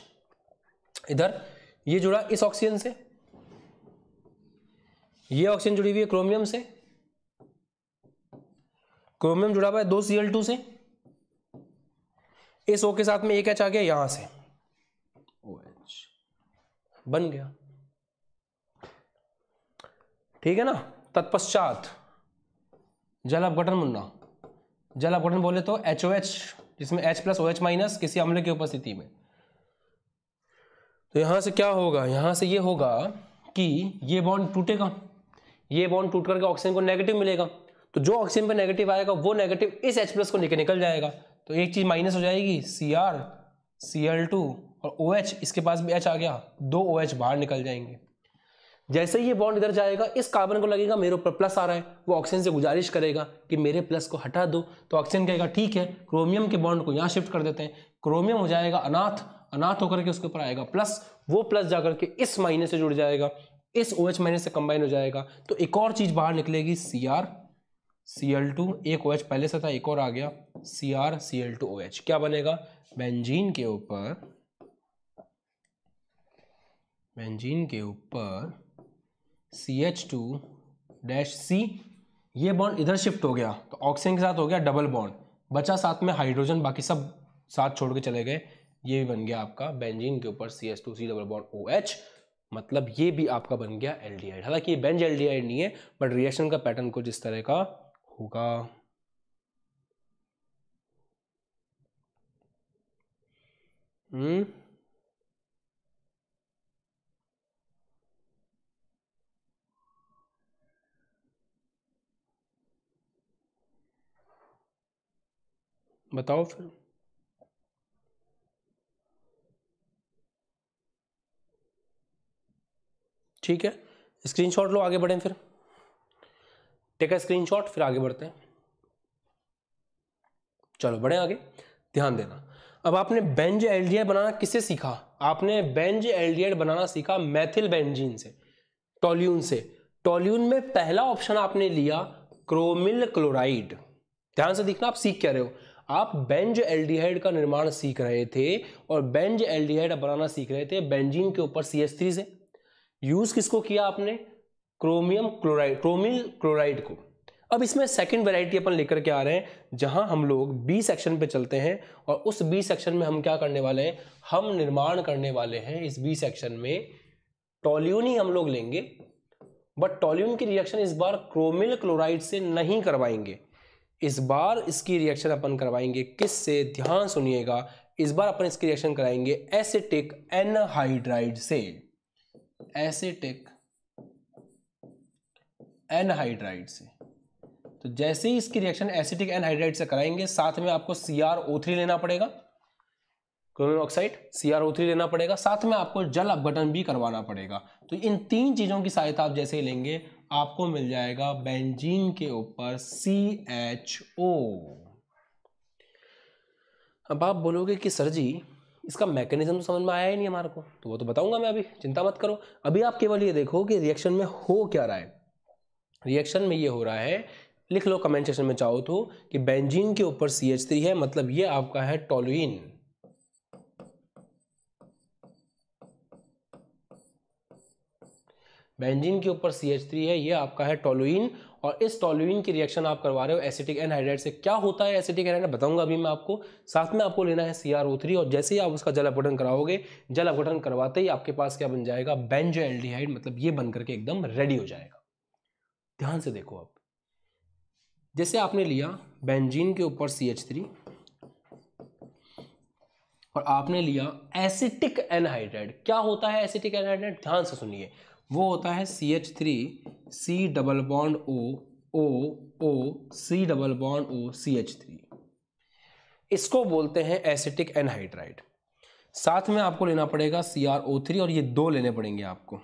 इधर ये जुड़ा इस ऑक्सीजन से, ये ऑक्सीजन जुड़ी हुई है क्रोमियम से, क्रोमियम जुड़ा हुआ है 2 Cl2 से, इस O के साथ में एक H आ गया यहां से, OH बन गया। ठीक है ना। तत्पश्चात जल अपघटन मुन्ना, जल अपघटन बोले तो HOH, जिसमें H प्लस OH माइनस किसी अम्ल की उपस्थिति में। तो यहां से क्या होगा, यहां से ये होगा कि ये बॉन्ड टूटेगा, ये बॉन्ड टूट करके ऑक्सीजन को नेगेटिव मिलेगा, तो जो ऑक्सीजन पे नेगेटिव आएगा वो नेगेटिव इस H प्लस को लेकर निकल जाएगा, तो एक चीज माइनस हो जाएगी, Cr Cl2 और OH, इसके पास भी H आ गया, 2 OH बाहर निकल जाएंगे। जैसे ही ये बॉन्ड इधर जाएगा इस कार्बन को लगेगा मेरे ऊपर प्लस आ रहा है, वो ऑक्सीजन से गुजारिश करेगा कि मेरे प्लस को हटा दो, तो ऑक्सीजन कहेगा ठीक है, क्रोमियम के बॉन्ड को यहाँ शिफ्ट कर देते हैं, क्रोमियम हो जाएगा अनाथ, अनाथ होकर के उसके ऊपर आएगा प्लस, वो प्लस जाकर के इस माइनस से जुड़ जाएगा, इस OH माइनस से कंबाइन हो जाएगा, तो एक और चीज बाहर निकलेगी, Cr Cl2, एक OH पहले से था एक और आ गया, Cr Cl2 OH। क्या बनेगा, बेंजीन के ऊपर, बेंजीन के ऊपर CH2-C, ये बॉन्ड इधर शिफ्ट हो गया तो ऑक्सीजन के साथ हो गया डबल बॉन्ड, बचा साथ में हाइड्रोजन, बाकी सब साथ छोड़ के चले गए, ये भी बन गया आपका बेंजीन के ऊपर CH2C डबल बॉन्ड OH, मतलब ये भी आपका बन गया एल्डिहाइड। हालांकि ये बेंज एल्डिहाइड नहीं है, बट रिएक्शन का पैटर्न कुछ इस तरह का होगा। बताओ फिर। ठीक है, स्क्रीनशॉट लो, आगे बढ़ें फिर, टेक अ स्क्रीनशॉट, फिर आगे बढ़ते हैं। चलो बढ़े आगे, ध्यान देना। अब आपने बेंज एल्डिहाइड बनाना किससे सीखा, आपने बेंज एल्डिहाइड बनाना सीखा मैथिल बेंजीन से, टोल्यून से। टोल्यून में पहला ऑप्शन आपने लिया क्रोमिल क्लोराइड। ध्यान से देखना आप सीख क्या रहे हो, आप बेंज एल्डिहाइड का निर्माण सीख रहे थे और बेंज एल्डिहाइड बनाना सीख रहे थे बेंजीन के ऊपर CH3 से। यूज किसको किया आपने, क्रोमियम क्लोराइड, क्रोमिल क्लोराइड को। अब इसमें सेकंड वैरायटी अपन लेकर के आ रहे हैं, जहां हम लोग बी सेक्शन पे चलते हैं और उस बी सेक्शन में हम क्या करने वाले हैं, हम निर्माण करने वाले हैं इस बी सेक्शन में टोल्यून ही हम लोग लेंगे, बट टोल्यून की रिएक्शन इस बार क्रोमिल क्लोराइड से नहीं करवाएंगे। इस बार इसकी रिएक्शन अपन करवाएंगे किससे, ध्यान सुनिएगा, इस बार अपन इसकी रिएक्शन कराएंगे एसिटिक एनहाइड्राइड से, एसिटिक एनहाइड्राइड से। तो जैसे ही इसकी रिएक्शन एसिटिक एनहाइड्राइड से कराएंगे, साथ में आपको CrO3 लेना पड़ेगा, क्रोमियम ऑक्साइड CrO3 लेना पड़ेगा, साथ में आपको जल अपघटन भी करवाना पड़ेगा। तो इन तीन चीजों की सहायता आप जैसे ही लेंगे, आपको मिल जाएगा बेंजीन के ऊपर CHO। अब आप बोलोगे कि सर जी इसका मैकेनिज्म तो समझ में आया ही नहीं हमारे को, तो वो तो बताऊंगा मैं अभी, चिंता मत करो। अभी आप केवल ये देखो कि रिएक्शन में हो क्या रहा है। रिएक्शन में ये हो रहा है, लिख लो कमेंट सेक्शन में चाहो तो, कि बेंजीन के ऊपर CH3 है, मतलब ये आपका है टोलुइन। बेंजीन के ऊपर CH3 है, ये आपका है टोलुइन, और इस टोलुइन की रिएक्शन आप करवा रहे हो एसिटिक एनहाइड्राइड से। क्या होता है एसिटिक एनहाइड्राइड बताऊंगा अभी मैं आपको। साथ में आपको लेना है CrO3, और जैसे ही आप उसका जल अपघटन कराओगे, जल अपघटन करवाते ही आपके पास क्या बन जाएगा, बेंजो एल्डिहाइड, मतलब ये बन करके एकदम रेडी हो जाएगा। ध्यान से देखो आप, जैसे आपने लिया बेंजीन के ऊपर CH3 और आपने लिया एसिटिक एनहाइड्राइड। क्या होता है एसिटिक एनहाइड्राइड, ध्यान से सुनिए, वो होता है CH3 C double bond O C double bond O CH3, इसको बोलते हैं एसिटिक एनहाइड्राइड। साथ में आपको लेना पड़ेगा CrO3, और ये दो लेने पड़ेंगे आपको।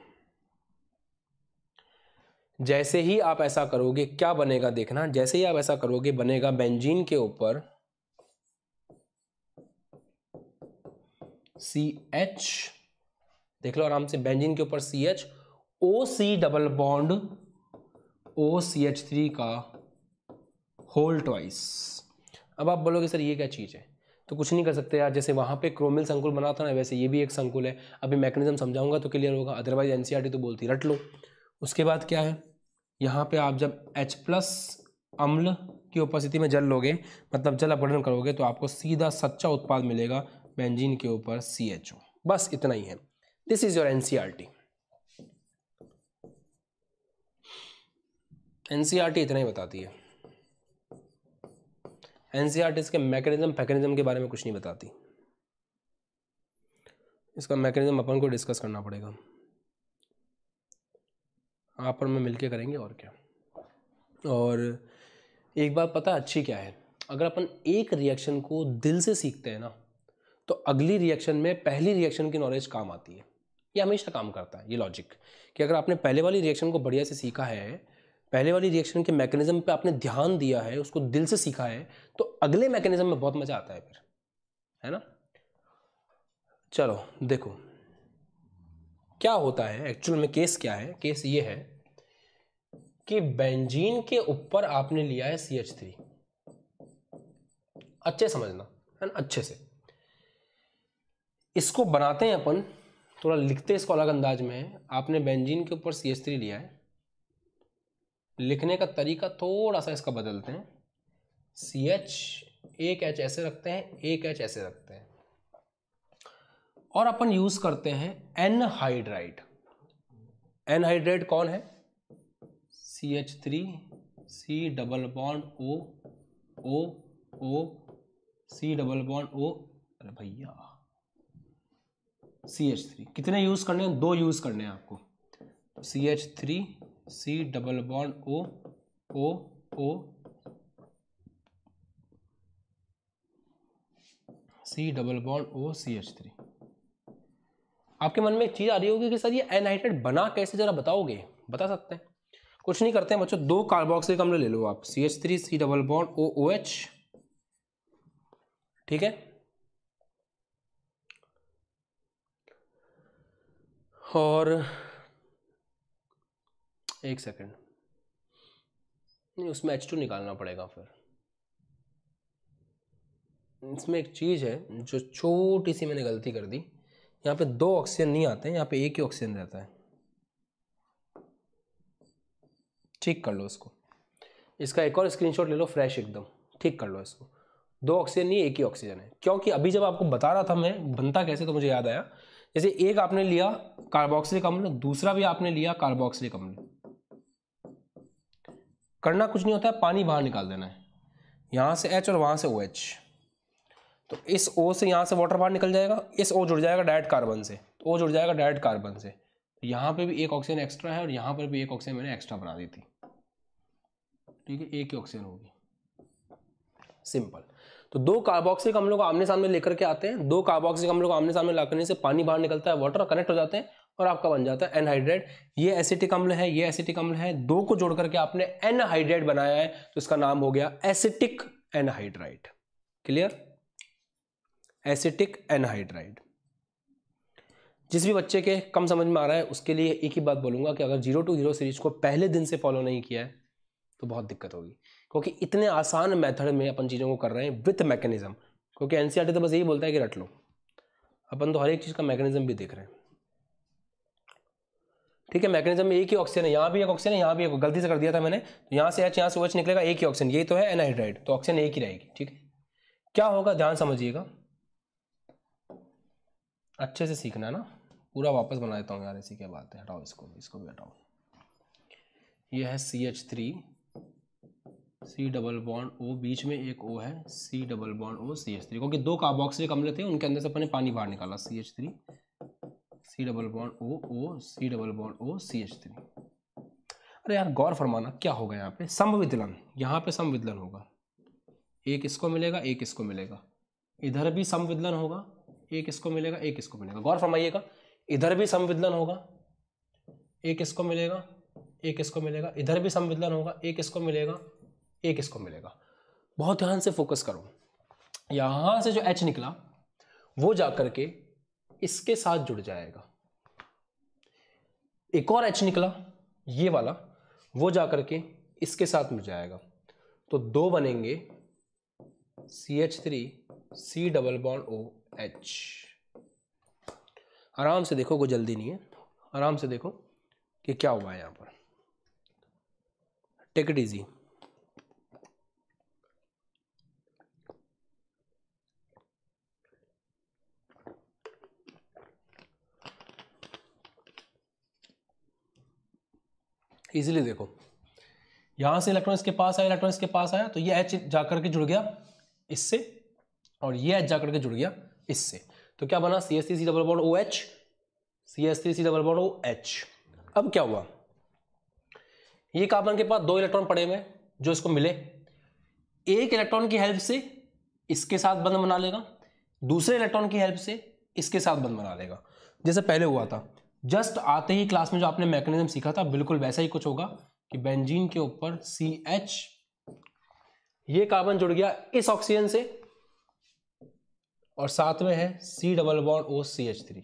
जैसे ही आप ऐसा करोगे क्या बनेगा देखना, जैसे ही आप ऐसा करोगे बनेगा बेंजीन के ऊपर CH, देख लो आराम से, बेंजीन के ऊपर CH, OC double bond OCH3 का होल ट्वाइस। अब आप बोलोगे सर ये क्या चीज़ है, तो कुछ नहीं कर सकते यार, जैसे वहाँ पे क्रोमिल संकुल बना था ना, वैसे ये भी एक संकुल है। अभी मैकेनिज्म समझाऊंगा तो क्लियर होगा, अदरवाइज एनसीईआरटी तो बोलती रट लो। उसके बाद क्या है, यहाँ पे आप जब H+ अम्ल की उपस्थिति में जल लोगे, मतलब जल अपघटन करोगे, तो आपको सीधा सच्चा उत्पाद मिलेगा बेंजीन के ऊपर CHO। बस इतना ही है, this is your NCERT. NCERT इतना ही बताती है। एनसीईआरटी इसके मैकेनिज्म के बारे में कुछ नहीं बताती। इसका मैकेनिज्म अपन को डिस्कस करना पड़ेगा, आप और मैं मिलके करेंगे और क्या। और एक बात पता अच्छी क्या है, अगर अपन एक रिएक्शन को दिल से सीखते हैं ना, तो अगली रिएक्शन में पहली रिएक्शन की नॉलेज काम आती है। ये हमेशा काम करता है ये लॉजिक, कि अगर आपने पहले वाली रिएक्शन को बढ़िया से सीखा है, पहले वाली रिएक्शन के मैकेनिज्म पे आपने ध्यान दिया है, उसको दिल से सीखा है, तो अगले मैकेनिज्म में बहुत मजा आता है फिर, है ना। चलो देखो क्या होता है एक्चुअल में, केस क्या है। केस ये है कि बेंजीन के ऊपर आपने लिया है CH3, अच्छे समझना है ना, अच्छे से। इसको बनाते हैं अपन, थोड़ा लिखते इसको अलग अंदाज में है। आपने बेंजीन के ऊपर CH3 लिया है, लिखने का तरीका थोड़ा सा इसका बदलते हैं। CH एक H ऐसे रखते हैं, एक H ऐसे रखते हैं, और अपन यूज करते हैं एनहाइड्राइड। एनहाइड्राइड कौन है, CH3 C double bond O C double bond O, अरे भैया CH3 कितने यूज करने हैं, दो यूज करने हैं आपको। CH3 C double bond O C double bond O CH3। आपके मन में एक चीज आ रही होगी कि सर ये एनहाइड्राइड बना कैसे, जरा बताओगे। बता सकते हैं, कुछ नहीं करते हैं बच्चों, दो कार्बोक्सिलिक अम्ल ले लो आप, CH3 C double bond OOH, ठीक है। और एक सेकंड, नहीं उसमें H2 निकालना पड़ेगा फिर। इसमें एक चीज है जो छोटी सी मैंने गलती कर दी, यहाँ पे दो ऑक्सीजन नहीं आते हैं, यहाँ पे एक ही ऑक्सीजन रहता है। ठीक कर लो इसको, इसका एक और स्क्रीनशॉट ले लो फ्रेश एकदम, ठीक कर लो इसको। दो ऑक्सीजन नहीं, एक ही ऑक्सीजन है, क्योंकि अभी जब आपको बता रहा था मैं बनता कैसे, तो मुझे याद आया, जैसे एक आपने लिया कार्बोक्सिलिक अम्ल, दूसरा भी आपने लिया कार्बोक्सिलिक अम्ल। करना कुछ नहीं होता है, पानी बाहर निकाल देना है। यहाँ से H और वहाँ से OH, तो इस O से यहाँ से वाटर बाहर निकल जाएगा, इस O जुड़ जाएगा डायरेक्ट कार्बन से, तो O जुड़ जाएगा डायरेक्ट कार्बन से, तो यहाँ पे भी एक ऑक्सीजन एक्स्ट्रा है और यहाँ पर भी एक ऑक्सीजन मैंने एक्स्ट्रा बना दी थी, ठीक है, एक ही ऑक्सीजन होगी, सिंपल। तो दो कार्बोक्सिलिक अम्लों को आमने सामने लेकर के आते हैं, दो कार्बोक्सिलिक अम्लों को आमने सामने लाने से पानी बाहर निकलता है, वाटर कनेक्ट हो जाते हैं और आपका बन जाता है एनहाइड्रेट। ये एसिटिक अम्ल है, ये एसिटिक अम्ल है, दो को जोड़ करके आपने एनहाइड्रेट बनाया है, तो इसका नाम हो गया acetic anhydride. Clear? Acetic anhydride. जिस भी बच्चे के कम समझ में आ रहा है उसके लिए एक ही बात बोलूंगा कि अगर 0 to हीरो सीरीज को पहले दिन से फॉलो नहीं किया है तो बहुत दिक्कत होगी, क्योंकि इतने आसान मेथड में अपन चीज़ों को कर रहे हैं विथ मैकेनिज्म। क्योंकि एनसीईआरटी तो बस यही बोलता है कि रट लो, अपन तो हर एक चीज़ का मैकेनिज्म भी देख रहे हैं। ठीक है, मैकेनिज्म में एक ही ऑक्सीजन है, यहाँ भी एक ऑक्सीजन है, यहाँ भी एक, गलती से कर दिया था मैंने, तो यहाँ से H यहाँ से OH निकलेगा, एक ही ऑक्सीजन, ये तो है एनहाइड्राइड, तो ऑक्सीजन एक ही रहेगी। ठीक है, क्या होगा ध्यान समझिएगा, अच्छे से सीखना है ना, पूरा वापस बना देता हूँ यार, ऐसी क्या बात है, हटाओ इसको भी हटाओ। ये है CH3 C double bond O, बीच में एक O है, C double bond O CH3, क्योंकि दो कार्बोक्सिलिक अम्ल थे उनके अंदर से अपने पानी बाहर निकाला, CH3 C double bond O C double bond O CH3। अरे यार गौर फरमाना, क्या होगा यहाँ पे समविदलन, यहाँ पे समविदलन होगा, एक इसको मिलेगा एक इसको मिलेगा, इधर भी समविदलन होगा, एक इसको मिलेगा एक इसको मिलेगा। गौर फरमाइएगा, इधर भी समविदलन होगा, एक इसको मिलेगा एक इसको मिलेगा, इधर भी समविदलन होगा, एक इसको मिलेगा एक इसको मिलेगा। बहुत ध्यान से फोकस करो, यहां से जो H निकला वो जाकर के इसके साथ जुड़ जाएगा, एक और H निकला ये वाला, वो जाकर के इसके साथ मिल जाएगा, तो दो बनेंगे CH3 C double bond OH। आराम से देखो, कोई जल्दी नहीं है, आराम से देखो कि क्या हुआ है यहां पर, टेक इट इजी। इजीली देखो, यहां से इलेक्ट्रॉन इसके पास आया, इलेक्ट्रॉन इसके पास आया, तो ये H जाकर के जुड़ गया इससे और ये H जाकर के जुड़ गया इससे, तो क्या बना CH3 C double bond OH, CH3 C double bond OH। अब क्या हुआ, ये कार्बन के पास दो इलेक्ट्रॉन पड़े हुए जो इसको मिले, एक इलेक्ट्रॉन की हेल्प से इसके साथ बंध बना लेगा, दूसरे इलेक्ट्रॉन की हेल्प से इसके साथ बंध बना लेगा, जैसे पहले हुआ था। जस्ट आते ही क्लास में जो आपने मैकेनिज्म सीखा था बिल्कुल वैसा ही कुछ होगा कि बेंजीन के ऊपर CH, ये कार्बन जुड़ गया इस ऑक्सीजन से और साथ में है C double bond O CH3,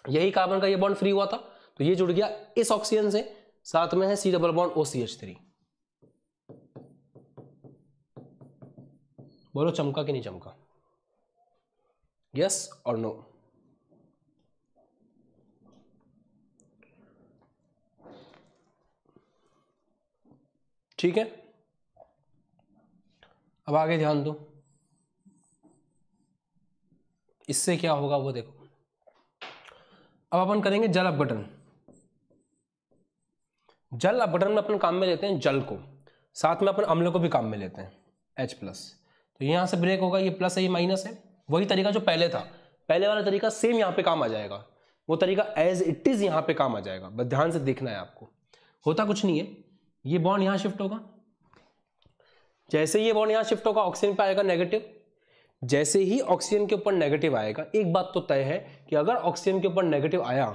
यही कार्बन का ये बॉन्ड फ्री हुआ था, तो ये जुड़ गया इस ऑक्सीजन से, साथ में है C double bond O CH3। बोलो चमका कि नहीं चमका, यस और नो? ठीक है, अब आगे ध्यान दो, इससे क्या होगा वो देखो। अब अपन करेंगे जल अपघटन। जल अपघटन में अपन काम में लेते हैं जल को, साथ में अपन अम्ल को भी काम में लेते हैं H प्लस, तो यहां से ब्रेक होगा, ये प्लस है ये माइनस है, वही तरीका जो पहले था, पहले वाला तरीका सेम यहां पे काम आ जाएगा, वो तरीका एज इट इज यहां पे काम आ जाएगा, बस ध्यान से देखना है आपको। होता कुछ नहीं है, ये बॉन्ड यहां शिफ्ट होगा, जैसे ये बॉन्ड यहां शिफ्ट होगा ऑक्सीजन पे आएगा नेगेटिव, जैसे ही ऑक्सीजन के ऊपर नेगेटिव आएगा, एक बात तो तय है कि अगर ऑक्सीजन के ऊपर नेगेटिव आया,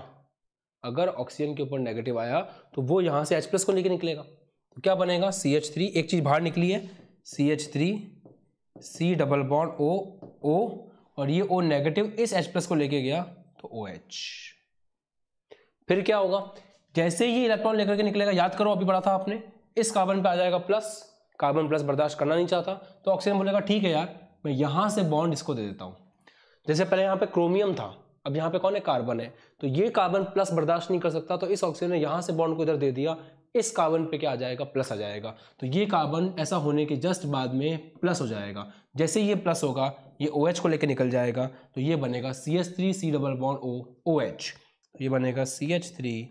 अगर ऑक्सीजन के ऊपर नेगेटिव आया तो वो यहां से H प्लस को लेके निकलेगा, तो क्या बनेगा CH3, एक चीज बाहर निकली है CH3 C double bond O और ये O नेगेटिव इस H प्लस को लेके गया तो OH। फिर क्या होगा, जैसे ही इलेक्ट्रॉन लेकर के निकलेगा, याद करो अभी पढ़ा था आपने, इस कार्बन पे आ जाएगा प्लस, कार्बन प्लस बर्दाश्त करना नहीं चाहता, तो ऑक्सीजन बोलेगा ठीक है यार मैं यहां से बॉन्ड इसको दे देता हूं, जैसे पहले यहां पे क्रोमियम था, अब यहां पे कौन है कार्बन है, तो ये कार्बन प्लस बर्दाश्त नहीं कर सकता, तो इस ऑक्सीजन ने यहां से बॉन्ड को इधर दे दिया, इस कार्बन पे क्या आ जाएगा प्लस आ जाएगा, तो ये कार्बन ऐसा होने के जस्ट बाद में प्लस हो जाएगा, जैसे ये प्लस होगा ये OH को लेकर निकल जाएगा, तो ये बनेगा CH3 C double bond OH, ये बनेगा CH3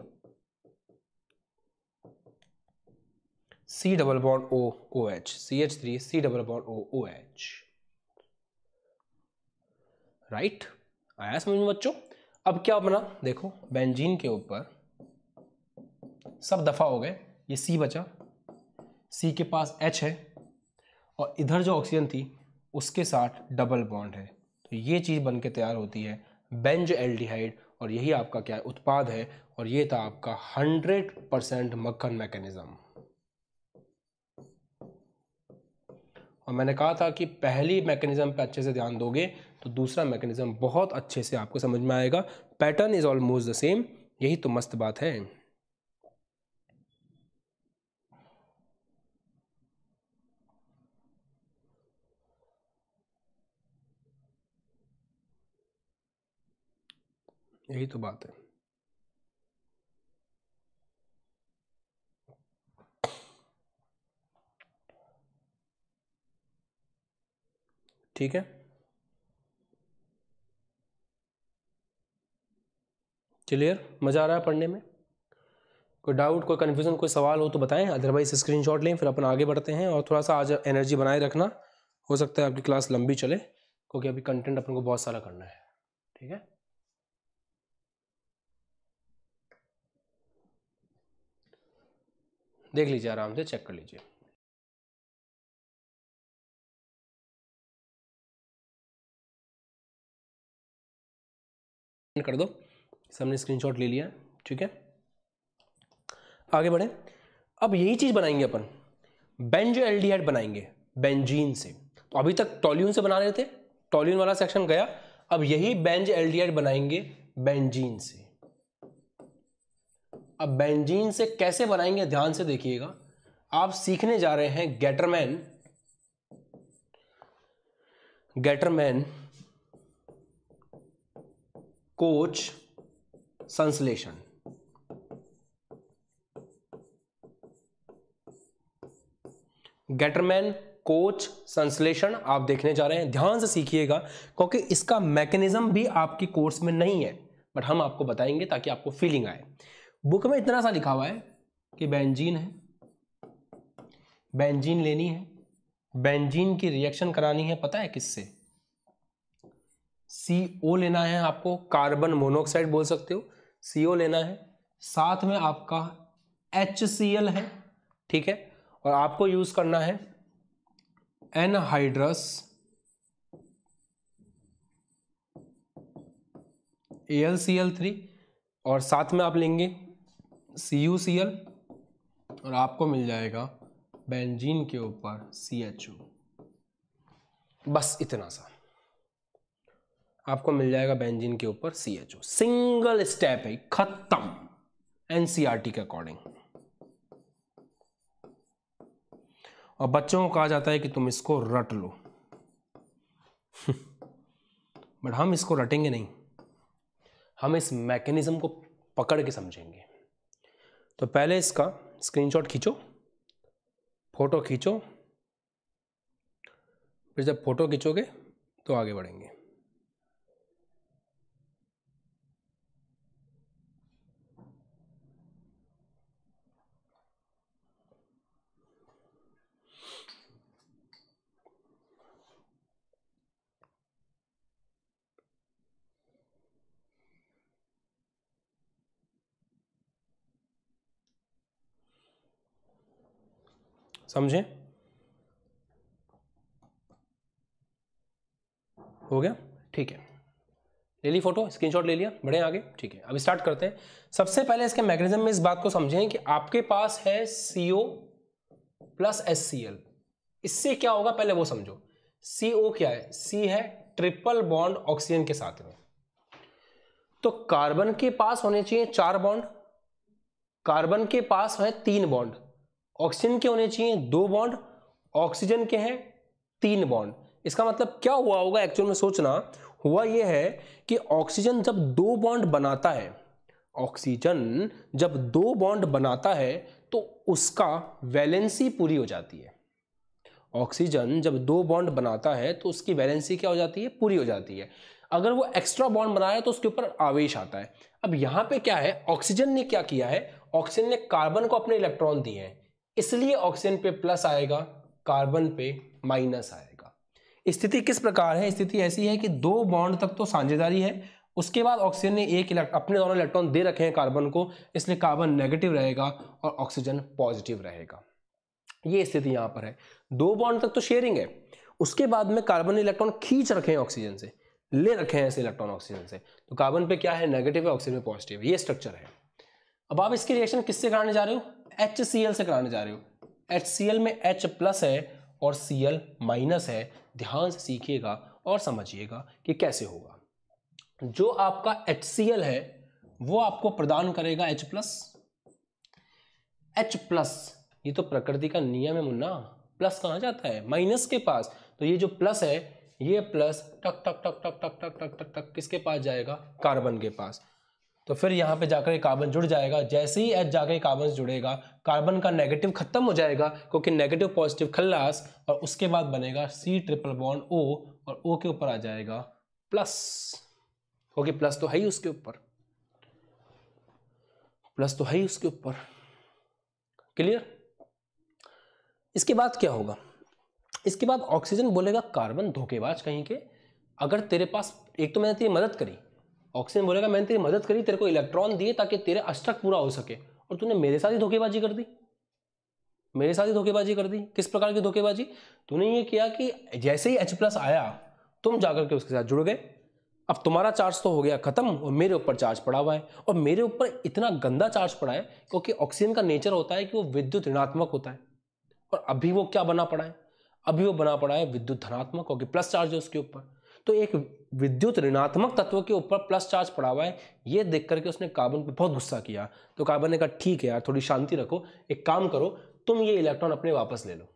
C double bond O OH, CH3 C double bond O OH, right. आया समझ में बच्चों? अब क्या बना, देखो बेंजीन के ऊपर सब दफा हो गए, ये C बचा, C के पास H है और इधर जो ऑक्सीजन थी उसके साथ डबल बॉन्ड है, तो ये चीज़ बन के तैयार होती है बेंज एल्डिहाइड, और यही आपका क्या है, उत्पाद है। और ये था आपका 100% मक्खन मैकेनिज्म। और मैंने कहा था कि पहली मैकेनिज्म पे अच्छे से ध्यान दोगे तो दूसरा मैकेनिज्म बहुत अच्छे से आपको समझ में आएगा। Pattern is almost the same, यही तो मस्त बात है। यही तो बात है। ठीक है, क्लियर? मजा आ रहा है पढ़ने में? कोई डाउट, कोई कन्फ्यूजन, कोई सवाल हो तो बताएं, अदरवाइज स्क्रीनशॉट लें, फिर अपन आगे बढ़ते हैं। और थोड़ा सा आज एनर्जी बनाए रखना, हो सकता है आपकी क्लास लंबी चले, क्योंकि अभी कंटेंट अपन को बहुत सारा करना है। ठीक है, देख लीजिए, आराम से चेक कर लीजिए। कर दो, सबने स्क्रीनशॉट ले लिया। ठीक है, आगे बढ़े। अब यही चीज बनाएंगे अपन, बेंजो एल्डिहाइड बनाएंगे बेंजीन से। तो अभी तक टॉल्यून से बना रहे थे, टॉल्यून वाला सेक्शन गया, अब यही बेंज एल्डिहाइड बनाएंगे बेंजीन से। अब बेंजीन से कैसे बनाएंगे, ध्यान से देखिएगा। आप सीखने जा रहे हैं गेटरमैन कोच संश्लेषण। गेटरमैन कोच संश्लेषण आप देखने जा रहे हैं, ध्यान से सीखिएगा, क्योंकि इसका मैकेनिज्म भी आपके कोर्स में नहीं है, बट हम आपको बताएंगे ताकि आपको फीलिंग आए। बुक में इतना सा लिखा हुआ है कि बेंजीन है, बेंजीन लेनी है, बेंजीन की रिएक्शन करानी है, पता है किससे? CO लेना है आपको, कार्बन मोनोऑक्साइड बोल सकते हो, CO लेना है, साथ में आपका HCl है। ठीक है, और आपको यूज करना है एनहाइड्रस AlCl3, और साथ में आप लेंगे CuCl, और आपको मिल जाएगा बेंजीन के ऊपर CHO। बस इतना सा आपको मिल जाएगा बेंजीन के ऊपर CHO। सिंगल स्टेप है, खत्म, NCERT के अकॉर्डिंग। और बच्चों को कहा जाता है कि तुम इसको रट लो बट हम इसको रटेंगे नहीं, हम इस मैकेनिज्म को पकड़ के समझेंगे। तो पहले इसका स्क्रीनशॉट खींचो, फोटो खींचो, फिर जब फोटो खींचोगे तो आगे बढ़ेंगे। समझे? हो गया? ठीक है, ले ली फोटो, स्क्रीनशॉट ले लिया, बढ़े आगे। ठीक है, अब स्टार्ट करते हैं। सबसे पहले इसके मैकेनिज्म में इस बात को समझें कि आपके पास है CO प्लस HCl, इससे क्या होगा पहले वो समझो। CO क्या है? C है ट्रिपल बॉन्ड ऑक्सीजन के साथ में, तो कार्बन के पास होने चाहिए 4 बॉन्ड, कार्बन के पास है 3 बॉन्ड, ऑक्सीजन के होने चाहिए 2 बॉन्ड, ऑक्सीजन के हैं 3 बॉन्ड। इसका मतलब क्या हुआ होगा एक्चुअल में, सोचना। हुआ यह है कि ऑक्सीजन जब 2 बॉन्ड बनाता है, ऑक्सीजन जब 2 बॉन्ड बनाता है तो उसका वैलेंसी पूरी हो जाती है। ऑक्सीजन जब 2 बॉन्ड बनाता है तो उसकी वैलेंसी क्या हो जाती है? पूरी हो जाती है। अगर वो एक्स्ट्रा बॉन्ड बनाया तो उसके ऊपर आवेश आता है। अब यहां पे क्या है, ऑक्सीजन ने क्या किया है, ऑक्सीजन ने कार्बन को अपने इलेक्ट्रॉन दिए हैं, इसलिए ऑक्सीजन पे प्लस आएगा, कार्बन पे माइनस आएगा। स्थिति किस प्रकार है? स्थिति ऐसी है कि दो बॉन्ड तक तो साझेदारी है, उसके बाद ऑक्सीजन ने अपने दोनों इलेक्ट्रॉन दे रखे हैं कार्बन को, इसलिए कार्बन नेगेटिव रहेगा और ऑक्सीजन पॉजिटिव रहेगा। ये स्थिति यहां पर है। दो बॉन्ड तक तो शेयरिंग है, उसके बाद में कार्बन ने इलेक्ट्रॉन खींच रखे हैं ऑक्सीजन से, ले रखे हैं ऐसे इलेक्ट्रॉन ऑक्सीजन से, तो कार्बन पे क्या है? नेगेटिव है, ऑक्सीजन पे पॉजिटिव है। ये स्ट्रक्चर है। अब आप इसकी रिएक्शन किससे कराने जा रहे हो? HCl से कराने जा रहे हो। HCl में H प्लस है और Cl माइनस है। ध्यान से सीखिएगा और समझिएगा कि कैसे होगा। जो आपका HCl है वो आपको प्रदान करेगा H प्लस। H प्लस ये तो प्रकृति का नियम है मुन्ना, प्लस कहाँ जाता है? माइनस के पास। तो ये जो प्लस है, ये प्लस टक टक टक टक टक टक टक टक टक किसके पास जाएगा? कार्बन के पास। तो फिर यहाँ पे जाकर कार्बन जुड़ जाएगा। जैसे ही H जाकर कार्बन से जुड़ेगा, कार्बन का नेगेटिव खत्म हो जाएगा, क्योंकि नेगेटिव पॉजिटिव खल्लास, और उसके बाद बनेगा C ट्रिपल बॉन्ड O, और O के ऊपर आ जाएगा प्लस, क्योंकि प्लस तो है ही उसके ऊपर, प्लस तो है ही उसके ऊपर। क्लियर? इसके बाद क्या होगा? इसके बाद ऑक्सीजन बोलेगा कार्बन धोखेबाज कहीं के, अगर तेरे पास, एक तो मैंने तेरी मदद करी, ऑक्सीजन बोलेगा मैंने तेरी मदद करी, तेरे को इलेक्ट्रॉन दिए ताकि तेरे अष्टक पूरा हो सके, और तूने मेरे साथ ही धोखेबाजी कर दी, मेरे साथ ही धोखेबाजी कर दी। किस प्रकार की धोखेबाजी? तूने ये किया कि जैसे ही H प्लस आया, तुम जाकर के उसके साथ जुड़ गए। अब तुम्हारा चार्ज तो हो गया खत्म, और मेरे ऊपर चार्ज पड़ा हुआ है, और मेरे ऊपर इतना गंदा चार्ज पड़ा है, क्योंकि ऑक्सीजन का नेचर होता है कि वो विद्युत ऋणात्मक होता है, और अभी वो क्या बना पड़ा है? अभी वो बना पड़ा है विद्युत धनात्मक, क्योंकि प्लस चार्ज है उसके ऊपर। तो एक विद्युत ऋणात्मक तत्व के ऊपर प्लस चार्ज पड़ा हुआ है, ये देख करके उसने कार्बन पे बहुत गुस्सा किया। तो कार्बन ने कहा ठीक है यार, थोड़ी शांति रखो, एक काम करो, तुम ये इलेक्ट्रॉन अपने वापस ले लो,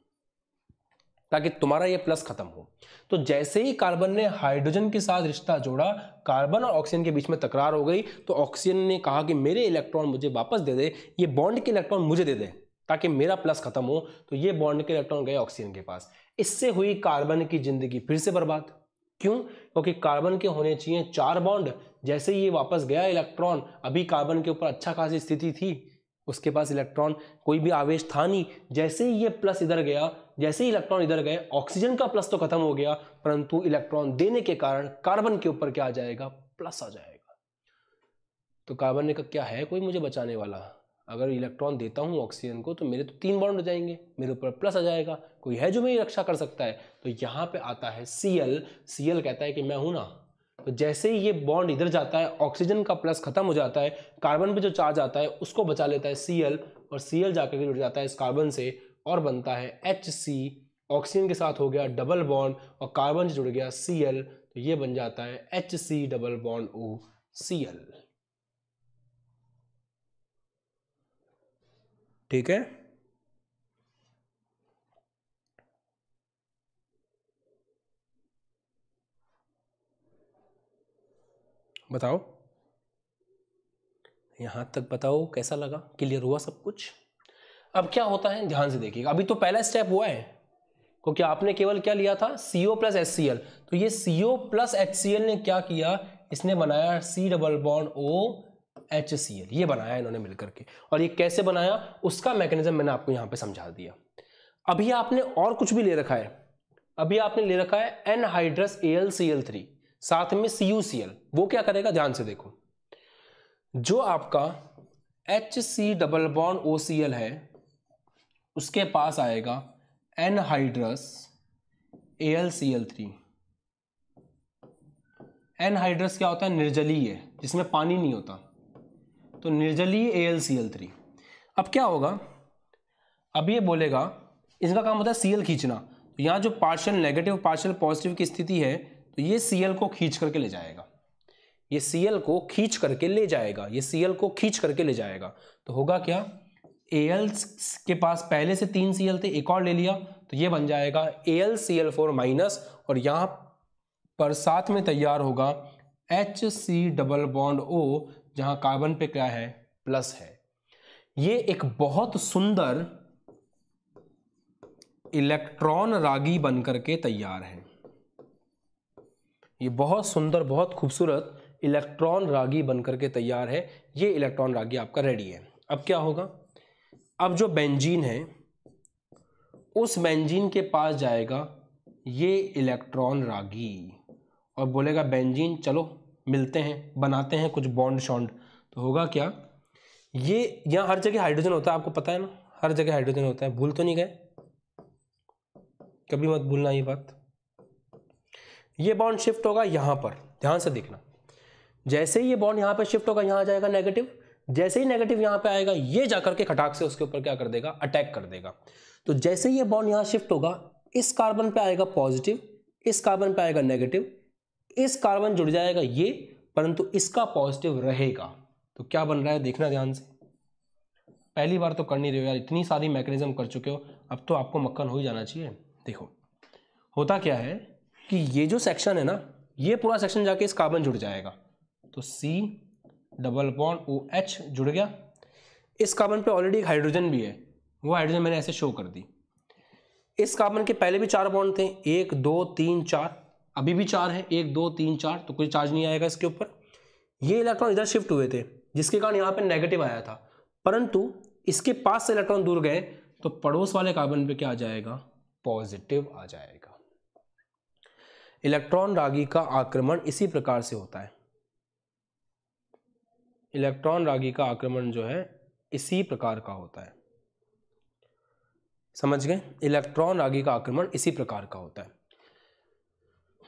ताकि तुम्हारा ये प्लस खत्म हो। तो जैसे ही कार्बन ने हाइड्रोजन के साथ रिश्ता जोड़ा, कार्बन और ऑक्सीजन के बीच में तकरार हो गई, तो ऑक्सीजन ने कहा कि मेरे इलेक्ट्रॉन मुझे वापस दे दे, ये बॉन्ड के इलेक्ट्रॉन मुझे दे दे, ताकि मेरा प्लस खत्म हो। तो ये बॉन्ड के इलेक्ट्रॉन गए ऑक्सीजन के पास। इससे हुई कार्बन की जिंदगी फिर से बर्बाद। क्यों? क्योंकि कार्बन के होने चाहिए 4 बॉन्ड, जैसे ही ये वापस गया इलेक्ट्रॉन, अभी कार्बन के ऊपर अच्छा खासी स्थिति थी, उसके पास इलेक्ट्रॉन कोई भी आवेश था नहीं। जैसे ही ये प्लस इधर गया, जैसे ही इलेक्ट्रॉन इधर गए, ऑक्सीजन का प्लस तो खत्म हो गया, परंतु इलेक्ट्रॉन देने के कारण कार्बन के ऊपर क्या आ जाएगा? प्लस आ जाएगा। तो कार्बन ने कहा क्या है कोई मुझे बचाने वाला? अगर इलेक्ट्रॉन देता हूं ऑक्सीजन को, तो मेरे तो 3 बॉन्ड हो जाएंगे, मेरे ऊपर प्लस आ जाएगा, कोई है जो मेरी रक्षा कर सकता है? तो यहां पे आता है Cl। Cl कहता है कि मैं हूं ना। तो जैसे ही ये बॉन्ड इधर जाता है, ऑक्सीजन का प्लस खत्म हो जाता है, कार्बन पे जो चार्ज आता है उसको बचा लेता है Cl, और Cl जाकर के जुड़ जाता है इस कार्बन से, और बनता है Hc। ऑक्सीजन के साथ हो गया डबल बॉन्ड, और कार्बन से जुड़ गया Cl, तो ये बन जाता है Hc double bond O Cl। ठीक है? बताओ, यहां तक बताओ कैसा लगा? क्लियर हुआ सब कुछ? अब क्या होता है ध्यान से देखिएगा। अभी तो पहला स्टेप हुआ है, क्योंकि आपने केवल क्या लिया था? CO plus HCl। तो ये CO प्लस HCl ने क्या किया? इसने बनाया C double bond O HCl, ये बनाया इन्होंने मिलकर के। और ये कैसे बनाया उसका मैकेनिज्म मैंने आपको यहां पे समझा दिया। अभी आपने और कुछ भी ले रखा है, अभी आपने ले रखा है एनहाइड्रस AlCl3 साथ में CuCl। वो क्या करेगा? ध्यान से देखो, जो आपका Hc डबल बॉन्ड OCl है, उसके पास आएगा एनहाइड्रस AlCl3। एनहाइड्रस क्या होता है? निर्जलीय, जिसमें पानी नहीं होता, तो निर्जलीय AlCl3। अब क्या होगा? अब ये बोलेगा, इसका काम होता है Cl खींचना। तो यहां जो पार्शियल नेगेटिव पार्शियल पॉजिटिव की स्थिति है, तो ये Cl को खींच करके ले जाएगा, ये Cl को खींच करके ले जाएगा, ये Cl को खींच करके ले जाएगा। तो होगा क्या? Al के पास पहले से 3 Cl थे, एक और ले लिया, तो ये बन जाएगा AlCl4 माइनस, और यहां पर साथ में तैयार होगा Hc डबल बॉन्ड O, जहां कार्बन पे क्या है? प्लस है। ये एक बहुत सुंदर इलेक्ट्रॉन रागी बनकर के तैयार है। ये बहुत सुंदर, बहुत खूबसूरत इलेक्ट्रॉन रागी बनकर के तैयार है। ये इलेक्ट्रॉन रागी आपका रेडी है। अब क्या होगा? अब जो बेंजीन है, उस बेंजीन के पास जाएगा ये इलेक्ट्रॉन रागी और बोलेगा बेंजीन चलो मिलते हैं, बनाते हैं कुछ बॉन्ड शॉन्ड। तो होगा क्या, ये यहाँ हर जगह हाइड्रोजन होता है, आपको पता है ना, हर जगह हाइड्रोजन होता है, भूल तो नहीं गए, कभी मत भूलना ये बात। ये बॉन्ड शिफ्ट होगा यहाँ पर, ध्यान से देखना, जैसे ही ये बॉन्ड यहाँ पे शिफ्ट होगा यहाँ आ जाएगा नेगेटिव, जैसे ही नेगेटिव यहाँ पे आएगा ये जाकर के खटाक से उसके ऊपर क्या कर देगा, अटैक कर देगा। तो जैसे ही ये बॉन्ड यहाँ शिफ्ट होगा इस कार्बन पे आएगा पॉजिटिव, इस कार्बन पे आएगा नेगेटिव, इस कार्बन जुड़ जाएगा ये, परंतु इसका पॉजिटिव रहेगा। तो क्या बन रहा है देखना ध्यान से, पहली बार तो कर नहीं रहे हो यार, इतनी सारी मैकेनिज्म कर चुके हो, अब तो आपको मक्खन हो ही जाना चाहिए। देखो होता क्या है कि ये जो सेक्शन है ना, ये पूरा सेक्शन जाके इस कार्बन जुड़ जाएगा, तो C डबल बॉन्ड OH जुड़ गया। इस कार्बन पे ऑलरेडी एक हाइड्रोजन भी है, वो हाइड्रोजन मैंने ऐसे शो कर दी। इस कार्बन के पहले भी 4 बॉन्ड थे, 1 2 3 4, अभी भी 4 है, 1 2 3 4, तो कोई चार्ज नहीं आएगा इसके ऊपर। ये इलेक्ट्रॉन इधर शिफ्ट हुए थे जिसके कारण यहाँ पे नेगेटिव आया था, परंतु इसके पास से इलेक्ट्रॉन दूर गए तो पड़ोस वाले कार्बन पे क्या आ जाएगा, पॉजिटिव आ जाएगा। इलेक्ट्रॉन रागी का आक्रमण इसी प्रकार से होता है, इलेक्ट्रॉन रागी का आक्रमण जो है इसी प्रकार का होता है, समझ गए, इलेक्ट्रॉन रागी का आक्रमण इसी प्रकार का होता है।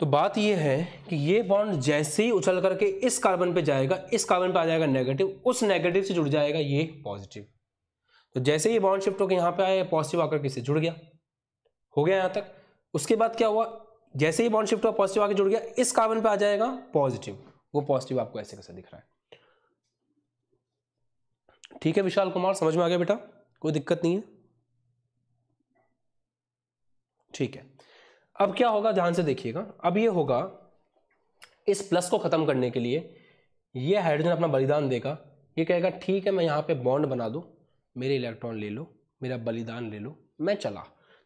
तो बात यह है कि ये बॉन्ड जैसे ही उछल करके इस कार्बन पे जाएगा, इस कार्बन पे आ जाएगा नेगेटिव, उस नेगेटिव से जुड़ जाएगा ये पॉजिटिव। तो जैसे ही बॉन्ड शिफ्ट होकर यहाँ पे आया पॉजिटिव आकर के से जुड़ गया, हो गया यहाँ तक। उसके बाद क्या हुआ, जैसे ही बॉन्ड शिफ्ट हुआ पॉजिटिव आके जुड़ गया, इस कार्बन पे आ जाएगा पॉजिटिव, वो पॉजिटिव आपको ऐसे कैसे दिख रहा है। ठीक है विशाल कुमार, समझ में आ गया बेटा, कोई दिक्कत नहीं है, ठीक है। अब क्या होगा ध्यान से देखिएगा, अब ये होगा इस प्लस को खत्म करने के लिए ये हाइड्रोजन अपना बलिदान देगा, ये कहेगा ठीक है मैं यहाँ पे बॉन्ड बना दूं, मेरे इलेक्ट्रॉन ले लो, मेरा बलिदान ले लो, मैं चला।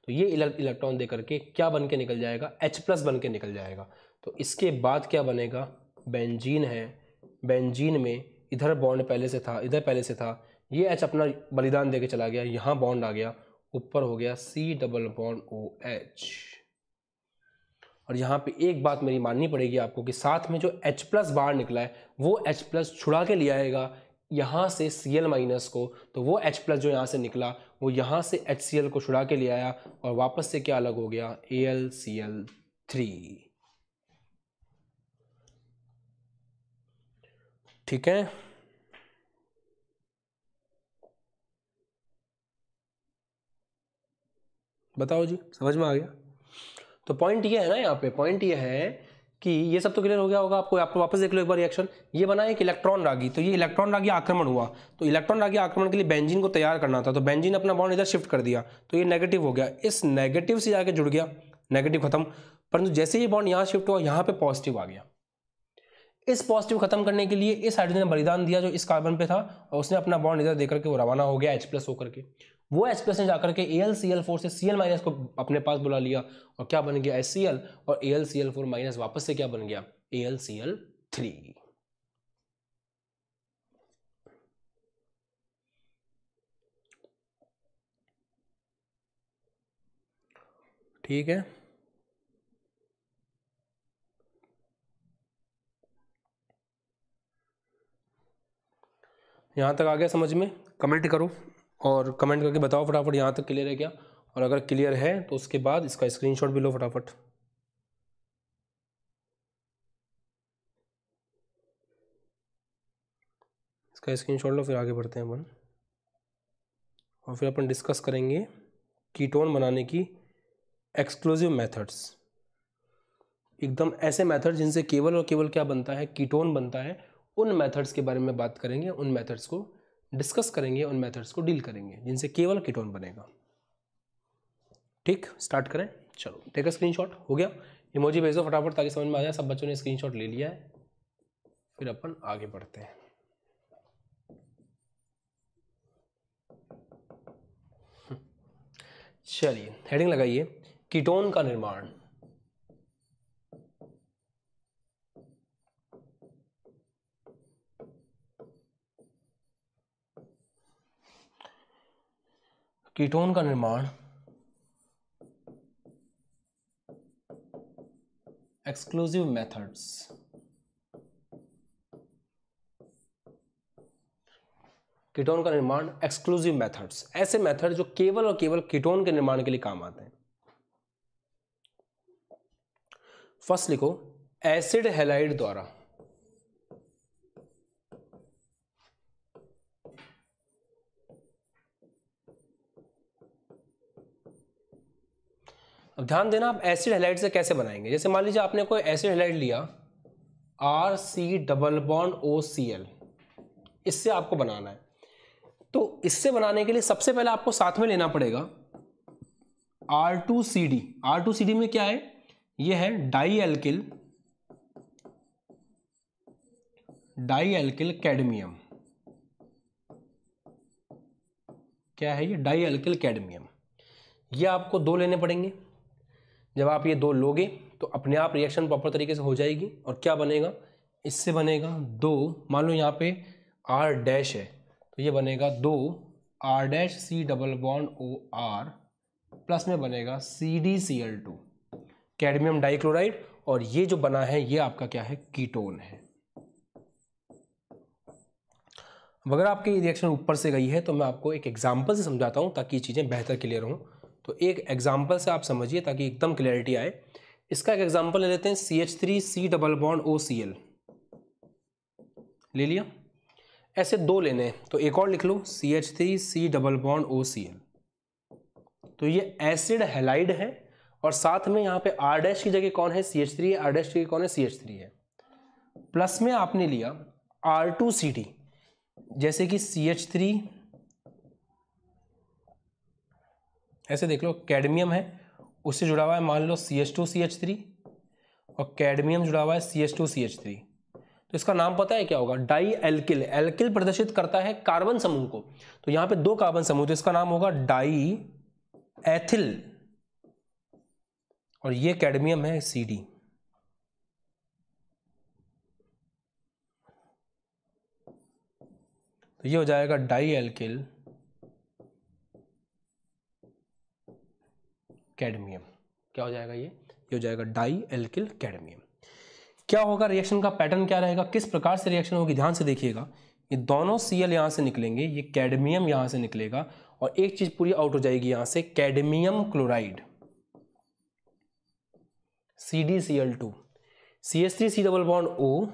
तो ये इलेक्ट्रॉन दे करके क्या बन के निकल जाएगा, H+ बन के निकल जाएगा। तो इसके बाद क्या बनेगा, बेंजीन है, बेंजीन में इधर बॉन्ड पहले से था, इधर पहले से था, ये H अपना बलिदान दे के चला गया, यहाँ बॉन्ड आ गया, ऊपर हो गया C डबल बॉन्ड OH। और यहाँ पे एक बात मेरी माननी पड़ेगी आपको कि साथ में जो H+ बाहर निकला है वो H+ छुड़ा के ले आएगा यहाँ से Cl- को, तो वो H+ जो यहाँ से निकला वो यहाँ से HCl को छुड़ा के ले आया और वापस से क्या अलग हो गया, AlCl3। ठीक है, बताओ जी, समझ में आ गया। तो पॉइंट ये है ना, यहाँ पे पॉइंट ये है कि ये सब तो क्लियर हो गया होगा आपको, आप वापस देख लो एक बार रिएक्शन। ये बना एक इलेक्ट्रॉन रागी, तो ये इलेक्ट्रॉन रागी आक्रमण हुआ, तो इलेक्ट्रॉन रागी आक्रमण के लिए बेंजीन को तैयार करना था, तो बेंजीन अपना बॉन्ड इधर शिफ्ट कर दिया, तो ये नेगेटिव हो गया, इस नेगेटिव से जाके जुड़ गया, नेगेटिव खत्म। परंतु जैसे ये बॉन्ड यहाँ शिफ्ट हुआ यहाँ पे पॉजिटिव आ गया, इस पॉजिटिव खत्म करने के लिए इस हाइड्रोजन ने बलिदान दिया जो इस कार्बन पे था, और उसने अपना बॉन्ड इधर देकर के वो रवाना हो गया H+ होकर के। वो H+ ने जाकर के AlCl4 से Cl- को अपने पास बुला लिया और क्या बन गया HCl, और AlCl4- वापस से क्या बन गया AlCl3। ठीक है, यहाँ तक आ गया समझ में, कमेंट करो और कमेंट करके बताओ फटाफट यहाँ तक क्लियर है क्या, और अगर क्लियर है तो उसके बाद इसका स्क्रीनशॉट भी लो फटाफट। इसका स्क्रीनशॉट लो, फिर आगे बढ़ते हैं अपन, और फिर अपन डिस्कस करेंगे कीटोन बनाने की एक्सक्लूसिव मेथड्स, एकदम ऐसे मेथड जिनसे केवल और केवल क्या बनता है, कीटोन बनता है। उन मेथड्स के बारे में बात करेंगे, उन मेथड्स को डिस्कस करेंगे, उन मेथड्स को डील करेंगे जिनसे केवल कीटोन बनेगा। ठीक, स्टार्ट करें, चलो टेक अ स्क्रीनशॉट, हो गया, इमोजी भेजो फटाफट ताकि समझ में आ जाए। सब बच्चों ने स्क्रीनशॉट ले लिया है, फिर अपन आगे बढ़ते हैं। चलिए हेडिंग लगाइए, कीटोन का निर्माण। कीटोन का निर्माण एक्सक्लूसिव मेथड्स। कीटोन का निर्माण एक्सक्लूसिव मेथड्स, ऐसे मेथड जो केवल और केवल कीटोन के निर्माण के लिए काम आते हैं। फर्स्ट लिखो, एसिड हैलाइड द्वारा। अब ध्यान देना, आप एसिड हैलाइड से कैसे बनाएंगे। जैसे मान लीजिए आपने कोई एसिड हैलाइड लिया, RC++OCl, इससे आपको बनाना है। तो इससे बनाने के लिए सबसे पहले आपको साथ में लेना पड़ेगा R2CD। R2CD में क्या है, ये है डाई एल्किल कैडमियम। क्या है ये, डाई एल्किल कैडमियम। ये आपको 2 लेने पड़ेंगे। जब आप ये 2 लोगे तो अपने आप रिएक्शन प्रॉपर तरीके से हो जाएगी। और क्या बनेगा, इससे बनेगा 2, मान लो यहाँ पे R डैश है तो ये बनेगा 2 R डैश C++OR प्लस में बनेगा CdCl2 कैडमियम डाइक्लोराइड। और ये जो बना है ये आपका क्या है, कीटोन है। अब अगर आपकी रिएक्शन ऊपर से गई है तो मैं आपको एक एग्जांपल से समझाता हूँ ताकि चीज़ें बेहतर क्लियर हों। तो एक एग्जांपल से आप समझिए ताकि एकदम क्लैरिटी आए। इसका एक एग्जांपल ले लेते हैं, CH3C++OCl ले लिया। ऐसे 2 लेने हैं तो एक और लिख लो, CH3C++OCl। तो ये एसिड हैलाइड है और साथ में यहाँ पे R डैश की जगह कौन है, CH3 है, R डैश की जगह कौन है, CH3 है। प्लस में आपने लिया R2CD, जैसे कि CH3, ऐसे देख लो कैडमियम है, उससे जुड़ा हुआ है मान लो CH2CH3 और कैडमियम जुड़ा हुआ है CH2CH3। तो इसका नाम पता है क्या होगा, डाई एल्किल। एल्किल प्रदर्शित करता है कार्बन समूह को, तो यहां पे 2 कार्बन समूह, तो इसका नाम होगा डाई एथिल। और ये कैडमियम है CD। तो ये हो जाएगा डाई एल्किल कैडमियम। क्या हो जाएगा, ये हो जाएगा डाई एल्किल कैडमियम। क्या होगा, रिएक्शन का पैटर्न क्या रहेगा, किस प्रकार से रिएक्शन होगी, ध्यान से देखिएगा। ये दोनों Cl यहां से निकलेंगे, ये कैडमियम यहां से निकलेगा और एक चीज पूरी आउट हो जाएगी यहां से, cadmium chloride CdCl2, CH3C++O,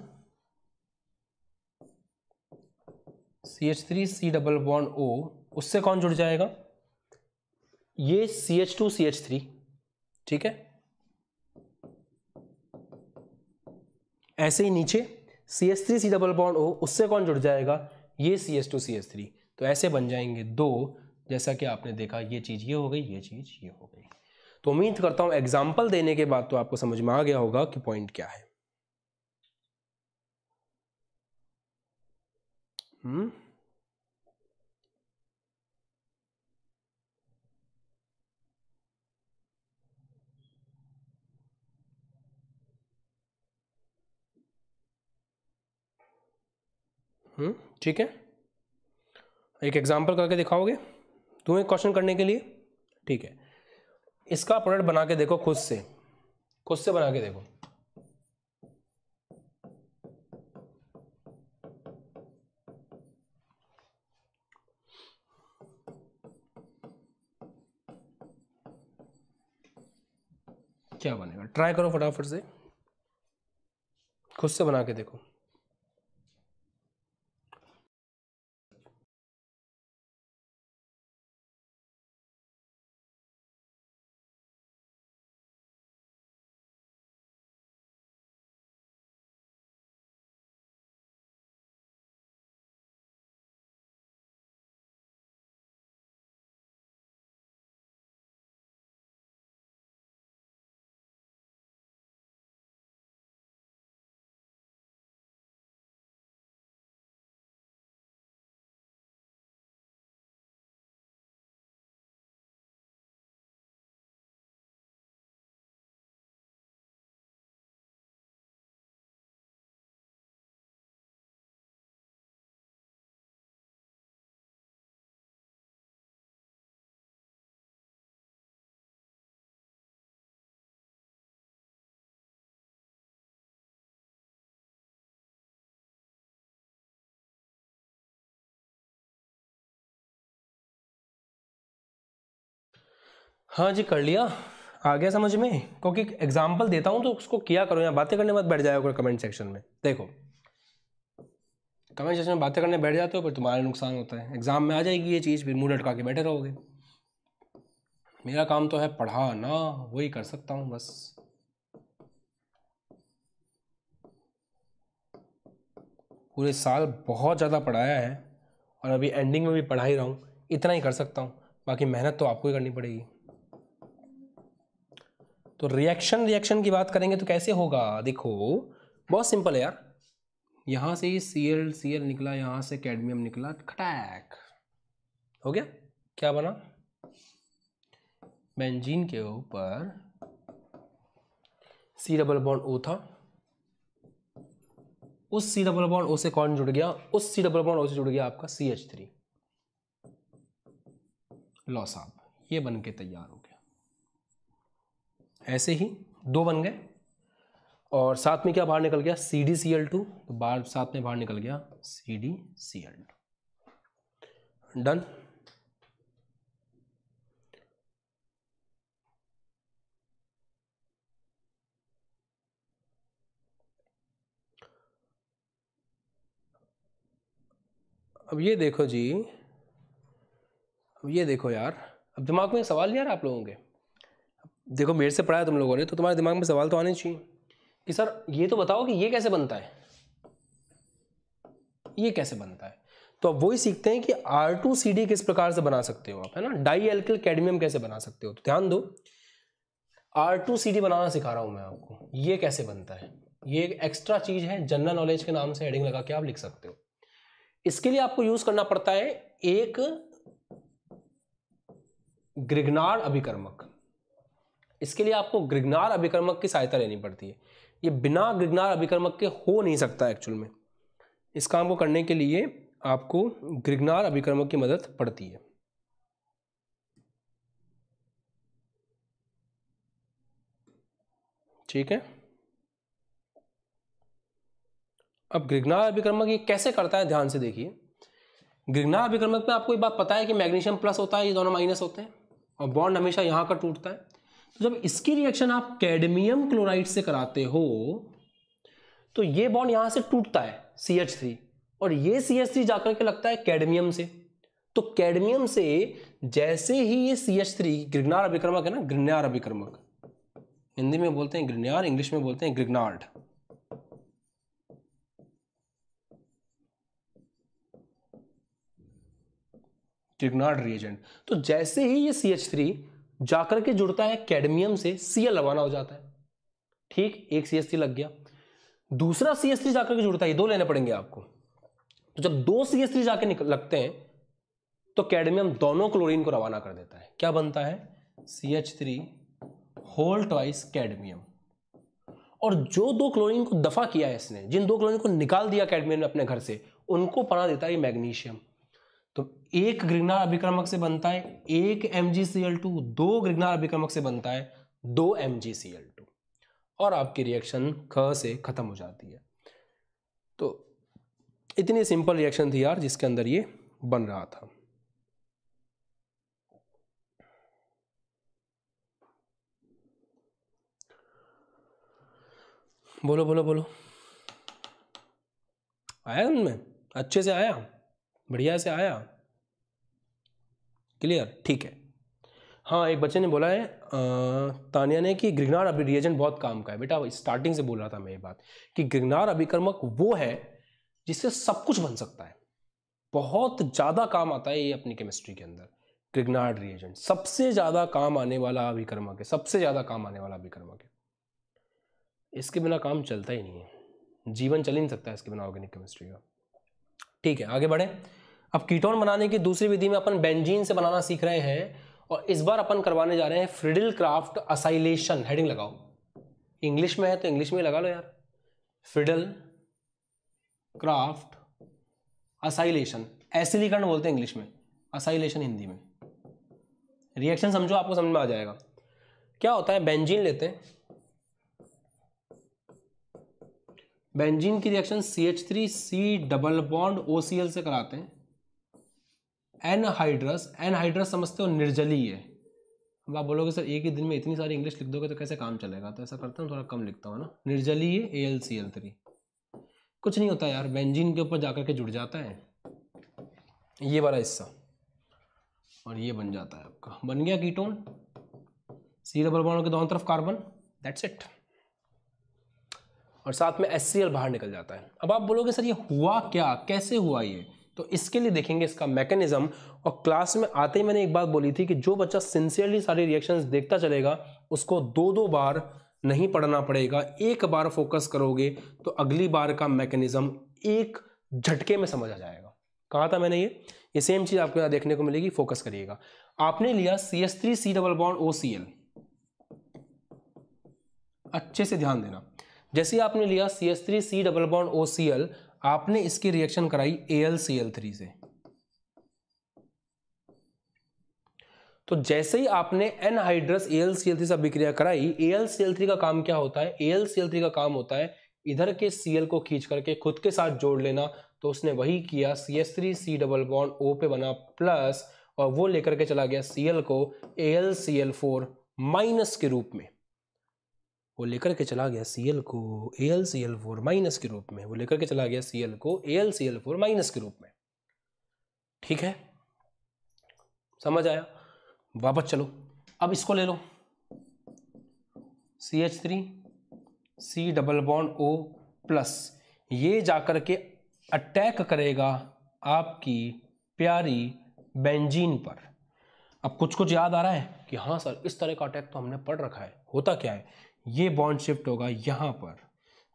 CH3C++O, उससे कौन जुड़ जाएगा, ये CH2CH3। ठीक है, ऐसे ही नीचे CH3C++O, उससे कौन जुड़ जाएगा, ये CH2CH3। तो ऐसे बन जाएंगे 2, जैसा कि आपने देखा ये चीज ये हो गई, ये चीज ये हो गई। तो उम्मीद करता हूं एग्जाम्पल देने के बाद तो आपको समझ में आ गया होगा कि पॉइंट क्या है। ठीक है, एक एग्जाम्पल करके दिखाओगे तुम्हें क्वेश्चन करने के लिए। ठीक है, इसका प्रोडक्ट बना के देखो, खुद से बना के देखो। क्या बनेगा, ट्राई करो फटाफट से, खुद से बना के देखो। हाँ जी, कर लिया, आ गया समझ में। क्योंकि एग्जाम्पल देता हूँ तो उसको किया करो, यहाँ बातें करने मत बैठ जाया करो कमेंट सेक्शन में। देखो, कमेंट सेक्शन में बातें करने बैठ जाते हो फिर तुम्हारा नुकसान होता है, एग्जाम में आ जाएगी ये चीज़, फिर मुंह लटका के बैठे रहोगे। मेरा काम तो है पढ़ाना, वही कर सकता हूँ बस। पूरे साल बहुत ज़्यादा पढ़ाया है और अभी एंडिंग में भी पढ़ा ही रहा हूँ, इतना ही कर सकता हूँ, बाकी मेहनत तो आपको ही करनी पड़ेगी। तो रिएक्शन की बात करेंगे तो कैसे होगा, देखो बहुत सिंपल है यार। यहाँ से ही Cl निकला, यहाँ से कैडमियम निकला, खटैक हो गया। क्या बना, बेंजीन के ऊपर C डबल बॉन्ड O था, उस C डबल बॉन्ड O से कौन जुड़ गया, उस C डबल बॉन्ड O से जुड़ गया आपका CH3, लो साहब ये बन के तैयार हो गया। ऐसे ही दो बन गए और साथ में क्या बाहर निकल गया, CdCl2, तो बाहर साथ में बाहर निकल गया CdCl2, डन। अब ये देखो जी, अब ये देखो यार, अब दिमाग में सवाल नहीं आ रहा आप लोगों के, देखो मेरे से पढ़ा है तुम लोगों ने तो तुम्हारे दिमाग में सवाल तो आने चाहिए कि सर ये तो बताओ कि ये कैसे बनता है, ये कैसे बनता है। तो अब वही सीखते हैं कि R2CD किस प्रकार से बना सकते हो आप, है ना, डाई एल्किल कैडमियम कैसे बना सकते हो। तो ध्यान दो, R2CD बनाना सिखा रहा हूं मैं आपको, ये कैसे बनता है, ये एक एक्स्ट्रा चीज है, जनरल नॉलेज के नाम से हेडिंग लगा के आप लिख सकते हो। इसके लिए आपको यूज करना पड़ता है एक ग्रिग्नार्ड अभिकर्मक, इसके लिए आपको ग्रिग्नार्ड अभिकर्मक की सहायता लेनी पड़ती है। ये बिना ग्रिग्नार्ड अभिकर्मक के हो नहीं सकता एक्चुअल में। इस काम को करने के लिए आपको ग्रिग्नार्ड अभिकर्मक की मदद पड़ती है। ठीक है, अब ग्रिग्नार्ड अभिकर्मक ये कैसे करता है, ध्यान से देखिए। ग्रिग्नार्ड अभिकर्मक में आपको एक बात पता है कि मैग्नीशियम प्लस होता है, ये दोनों माइनस होते हैं और बॉन्ड हमेशा यहां का टूटता है। तो जब इसकी रिएक्शन आप कैडमियम क्लोराइड से कराते हो तो ये बॉन्ड यहां से टूटता है CH3, और ये CH3 जाकर के लगता है कैडमियम से। तो कैडमियम से जैसे ही ये CH3, ग्रिग्नार्ड अभिकर्मक है ना, ग्रिग्नार्ड अभिकर्मक, हिंदी में बोलते हैं ग्रिग्नार्ड, इंग्लिश में बोलते हैं ग्रिग्नार्ड। Grignard reagent. तो जैसे ही ये CH3 जाकर के जुड़ता है कैडमियम से, Cl रवाना हो जाता है। ठीक, एक CH3 लग गया, दूसरा CH3 जाकर के जुड़ता है, ये दो लेने पड़ेंगे आपको। तो जब दो CH3 जाके लगते हैं तो कैडमियम दोनों क्लोरीन को रवाना कर देता है। क्या बनता है, CH3 होल ट्वाइस कैडमियम। और जो दो क्लोरीन को दफा किया है इसने, जिन दो क्लोरीन को निकाल दिया कैडमियम ने अपने घर से, उनको बना देता है मैग्नीशियम। तो एक ग्रिग्नार्ड अभिकर्मक से बनता है एक MgCl2, दो ग्रिग्नार्ड अभिकर्मक से बनता है दो MgCl2, और आपकी रिएक्शन ख से खत्म हो जाती है। तो इतनी सिंपल रिएक्शन थी यार जिसके अंदर ये बन रहा था। बोलो बोलो बोलो, आया उनमें, अच्छे से आया, बढ़िया से आया, क्लियर, ठीक है। हाँ, एक बच्चे ने बोला है तानिया ने कि ग्रिग्नार्ड रिएजेंट बहुत काम का है। बेटा स्टार्टिंग से बोल रहा था मैं ये बात कि ग्रिग्नार्ड अभिकर्मक वो है जिससे सब कुछ बन सकता है, बहुत ज़्यादा काम आता है ये अपनी केमिस्ट्री के अंदर। ग्रिग्नार्ड रिएजेंट सबसे ज़्यादा काम आने वाला अभिकर्मक है, सबसे ज़्यादा काम आने वाला अभिकर्मक है। इसके बिना काम चलता ही नहीं है, जीवन चल ही नहीं सकता इसके बिना ऑर्गेनिक केमिस्ट्री का। ठीक है, आगे बढ़े। अब कीटोन बनाने की दूसरी विधि में अपन बेंजीन से बनाना सीख रहे हैं, और इस बार अपन करवाने जा रहे हैं फ्रिडल क्राफ्ट असाइलेशन। हेडिंग लगाओ, इंग्लिश में है तो इंग्लिश में लगा लो यार, फ्रिडल क्राफ्ट असाइलेशन, एसिलीकरण बोलते हैं इंग्लिश में, असाइलेशन हिंदी में। रिएक्शन समझो, आपको समझ में आ जाएगा। क्या होता है, बेंजीन लेते हैं, बेंजीन की reaction CH3C double bond OCl से कराते हैं। एनहाइड्रस, एनहाइड्रस समझते हो निर्जलीय है, अब आप बोलोगे सर एक ही दिन में इतनी सारी इंग्लिश लिख दोगे तो कैसे काम चलेगा, तो ऐसा करता हूँ थोड़ा कम लिखता हूँ ना। निर्जलीय AlCl3, कुछ नहीं होता यार, बेंजीन के ऊपर जाकर के जुड़ जाता है ये वाला हिस्सा और ये बन जाता है आपका, बन गया कीटोन, C डबल बॉन्ड के दोनों तरफ कार्बन, दैट्स इट, और साथ में HCl बाहर निकल जाता है। अब आप बोलोगे सर ये हुआ क्या, कैसे हुआ ये, तो इसके लिए देखेंगे इसका मैकेनिज्म। और क्लास में आते ही मैंने एक बात बोली थी कि जो बच्चा सिंसियरली सारे रिएक्शंस देखता चलेगा उसको दो बार नहीं पढ़ना पड़ेगा, एक बार फोकस करोगे तो अगली बार का मैकेनिज्म एक झटके में समझ आ जाएगा। कहा था मैंने ये सेम चीज आपको यहाँ देखने को मिलेगी, फोकस करिएगा। आपने लिया CH3 C double bond OCl, अच्छे से ध्यान देना, जैसे आपने लिया CH3C डबल बॉन्ड OCl, आपने इसकी रिएक्शन कराई AlCl3 से, तो जैसे ही आपने एनहाइड्रस AlCl3 से अभिक्रिया कराई, AlCl3 का काम क्या होता है, AlCl3 का काम होता है इधर के Cl को खींच करके खुद के साथ जोड़ लेना, तो उसने वही किया, CH3C डबल बॉन्ड O पे बना प्लस, और वो लेकर के चला गया Cl को AlCl4 माइनस के रूप में, वो लेकर के चला गया Cl को AlCl4 माइनस के रूप में, वो लेकर के चला गया Cl को AlCl4 माइनस के रूप में। ठीक है, समझ आया? वापस चलो, अब इसको ले लो, CH3C double bond O plus, ये जाकर के अटैक करेगा आपकी प्यारी बेंजीन पर। अब कुछ याद आ रहा है कि हाँ सर इस तरह का अटैक तो हमने पढ़ रखा है, होता क्या है, ये बॉन्ड शिफ्ट होगा यहाँ पर,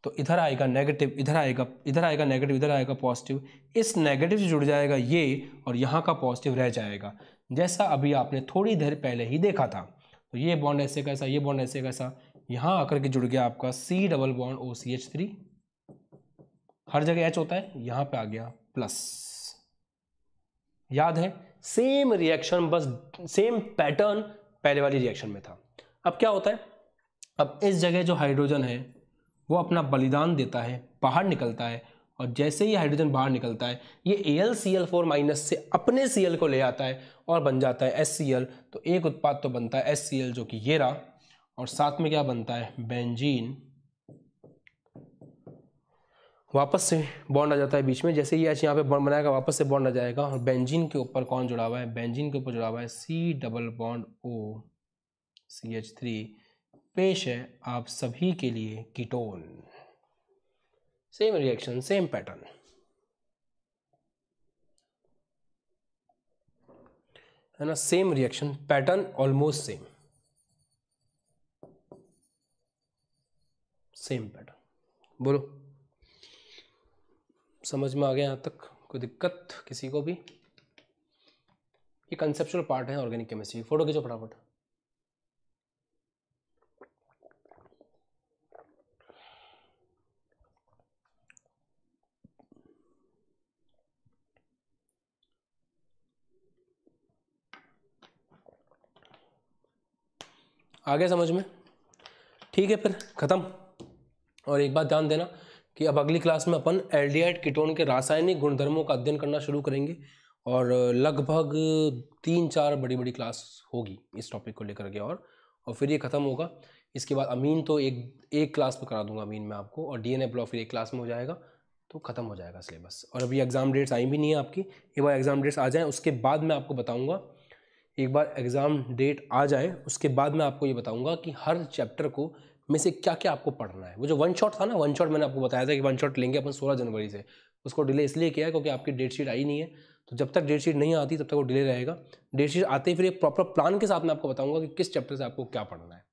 तो इधर आएगा नेगेटिव, इधर आएगा नेगेटिव, इधर आएगा पॉजिटिव, इस नेगेटिव से जुड़ जाएगा ये, और यहाँ का पॉजिटिव रह जाएगा, जैसा अभी आपने थोड़ी देर पहले ही देखा था। तो ये बॉन्ड ऐसे कैसा, ये बॉन्ड ऐसे कैसा, यहाँ आकर के जुड़ गया आपका C डबल बॉन्ड OCH3, हर जगह H होता है, यहाँ पे आ गया प्लस। याद है, सेम रिएक्शन, बस सेम पैटर्न पहले वाली रिएक्शन में था। अब क्या होता है, अब इस जगह जो हाइड्रोजन है वो अपना बलिदान देता है, बाहर निकलता है, और जैसे ही हाइड्रोजन बाहर निकलता है ये AlCl4 माइनस से अपने Cl को ले आता है और बन जाता है HCl। तो एक उत्पाद तो बनता है HCl जो कि ये रहा, और साथ में क्या बनता है, बेंजीन, वापस से बॉन्ड आ जाता है बीच में, जैसे ही H यहाँ पे बॉन्ड बनाएगा वापस से बॉन्ड आ जाएगा, और बेंजीन के ऊपर कौन जुड़ा हुआ है, बेंजीन के ऊपर जुड़ा हुआ है C double bond O CH3। पेश है आप सभी के लिए ketone, same reaction, same pattern, है ना, same reaction pattern, almost same pattern. बोलो समझ में आ गया यहाँ तक, कोई दिक्कत किसी को भी? ये कंसेप्चुअल पार्ट है ऑर्गेनिक केमिस्ट्री। फोटो खींचो फटाफट। आ गया समझ में? ठीक है, फिर खत्म। और एक बात ध्यान देना कि अब अगली क्लास में अपन एल्डिहाइड कीटोन के रासायनिक गुणधर्मों का अध्ययन करना शुरू करेंगे, और लगभग 3-4 बड़ी क्लास होगी इस टॉपिक को लेकर के, और फिर ये खत्म होगा। इसके बाद अमीन तो एक क्लास में करा दूंगा अमीन में आपको, और DNA ब्लॉक फिर एक क्लास में हो जाएगा, तो खत्म हो जाएगा सिलेबस। और अभी एग्जाम डेट्स आई भी नहीं है आपकी, एक बार एग्जाम डेट्स आ जाएँ उसके बाद मैं आपको बताऊँगा, एक बार एग्ज़ाम डेट आ जाए उसके बाद मैं आपको ये बताऊंगा कि हर चैप्टर को में से क्या क्या आपको पढ़ना है। वो जो वन शॉट था ना, वन शॉट मैंने आपको बताया था कि वन शॉट लेंगे अपन 16 जनवरी से, उसको डिले इसलिए किया है क्योंकि आपकी डेट शीट आई नहीं है, तो जब तक डेट शीट नहीं आती तब तक वो डिले रहेगा। डेट शीट आते ही फिर एक प्रॉपर प्लान के साथ मैं आपको बताऊँगा कि किस चैप्टर से आपको क्या पढ़ना है,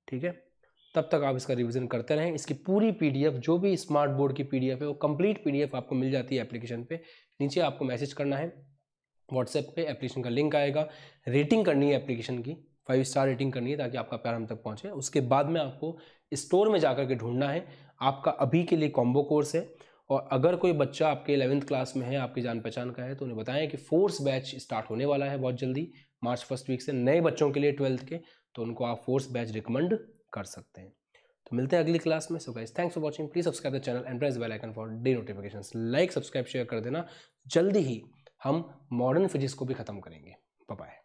ठीक है? तब तक आप इसका रिविजन करते रहें। इसकी पूरी PDF, जो भी स्मार्ट बोर्ड की PDF है, वो कंप्लीट PDF आपको मिल जाती है एप्लीकेशन पे। नीचे आपको मैसेज करना है व्हाट्सएप पे, एप्लीकेशन का लिंक आएगा, रेटिंग करनी है एप्लीकेशन की, 5 स्टार रेटिंग करनी है ताकि आपका प्यार हम तक पहुंचे। उसके बाद में आपको स्टोर में जाकर के ढूंढना है। आपका अभी के लिए कॉम्बो कोर्स है, और अगर कोई बच्चा आपके 11th क्लास में है, आपकी जान पहचान का है, तो उन्हें बताएं कि फोर्स बैच स्टार्ट होने वाला है बहुत जल्दी, मार्च 1 वीक से, नए बच्चों के लिए 12th के, तो उनको आप फोर्स बैच रिकमेंड कर सकते हैं। तो मिलते हैं अगली क्लास में। So guys, thanks for watching, please subscribe the channel and press bell icon for the notifications. Like, subscribe, share कर देना। जल्दी ही हम मॉडर्न फिजिक्स को भी खत्म करेंगे। Bye bye.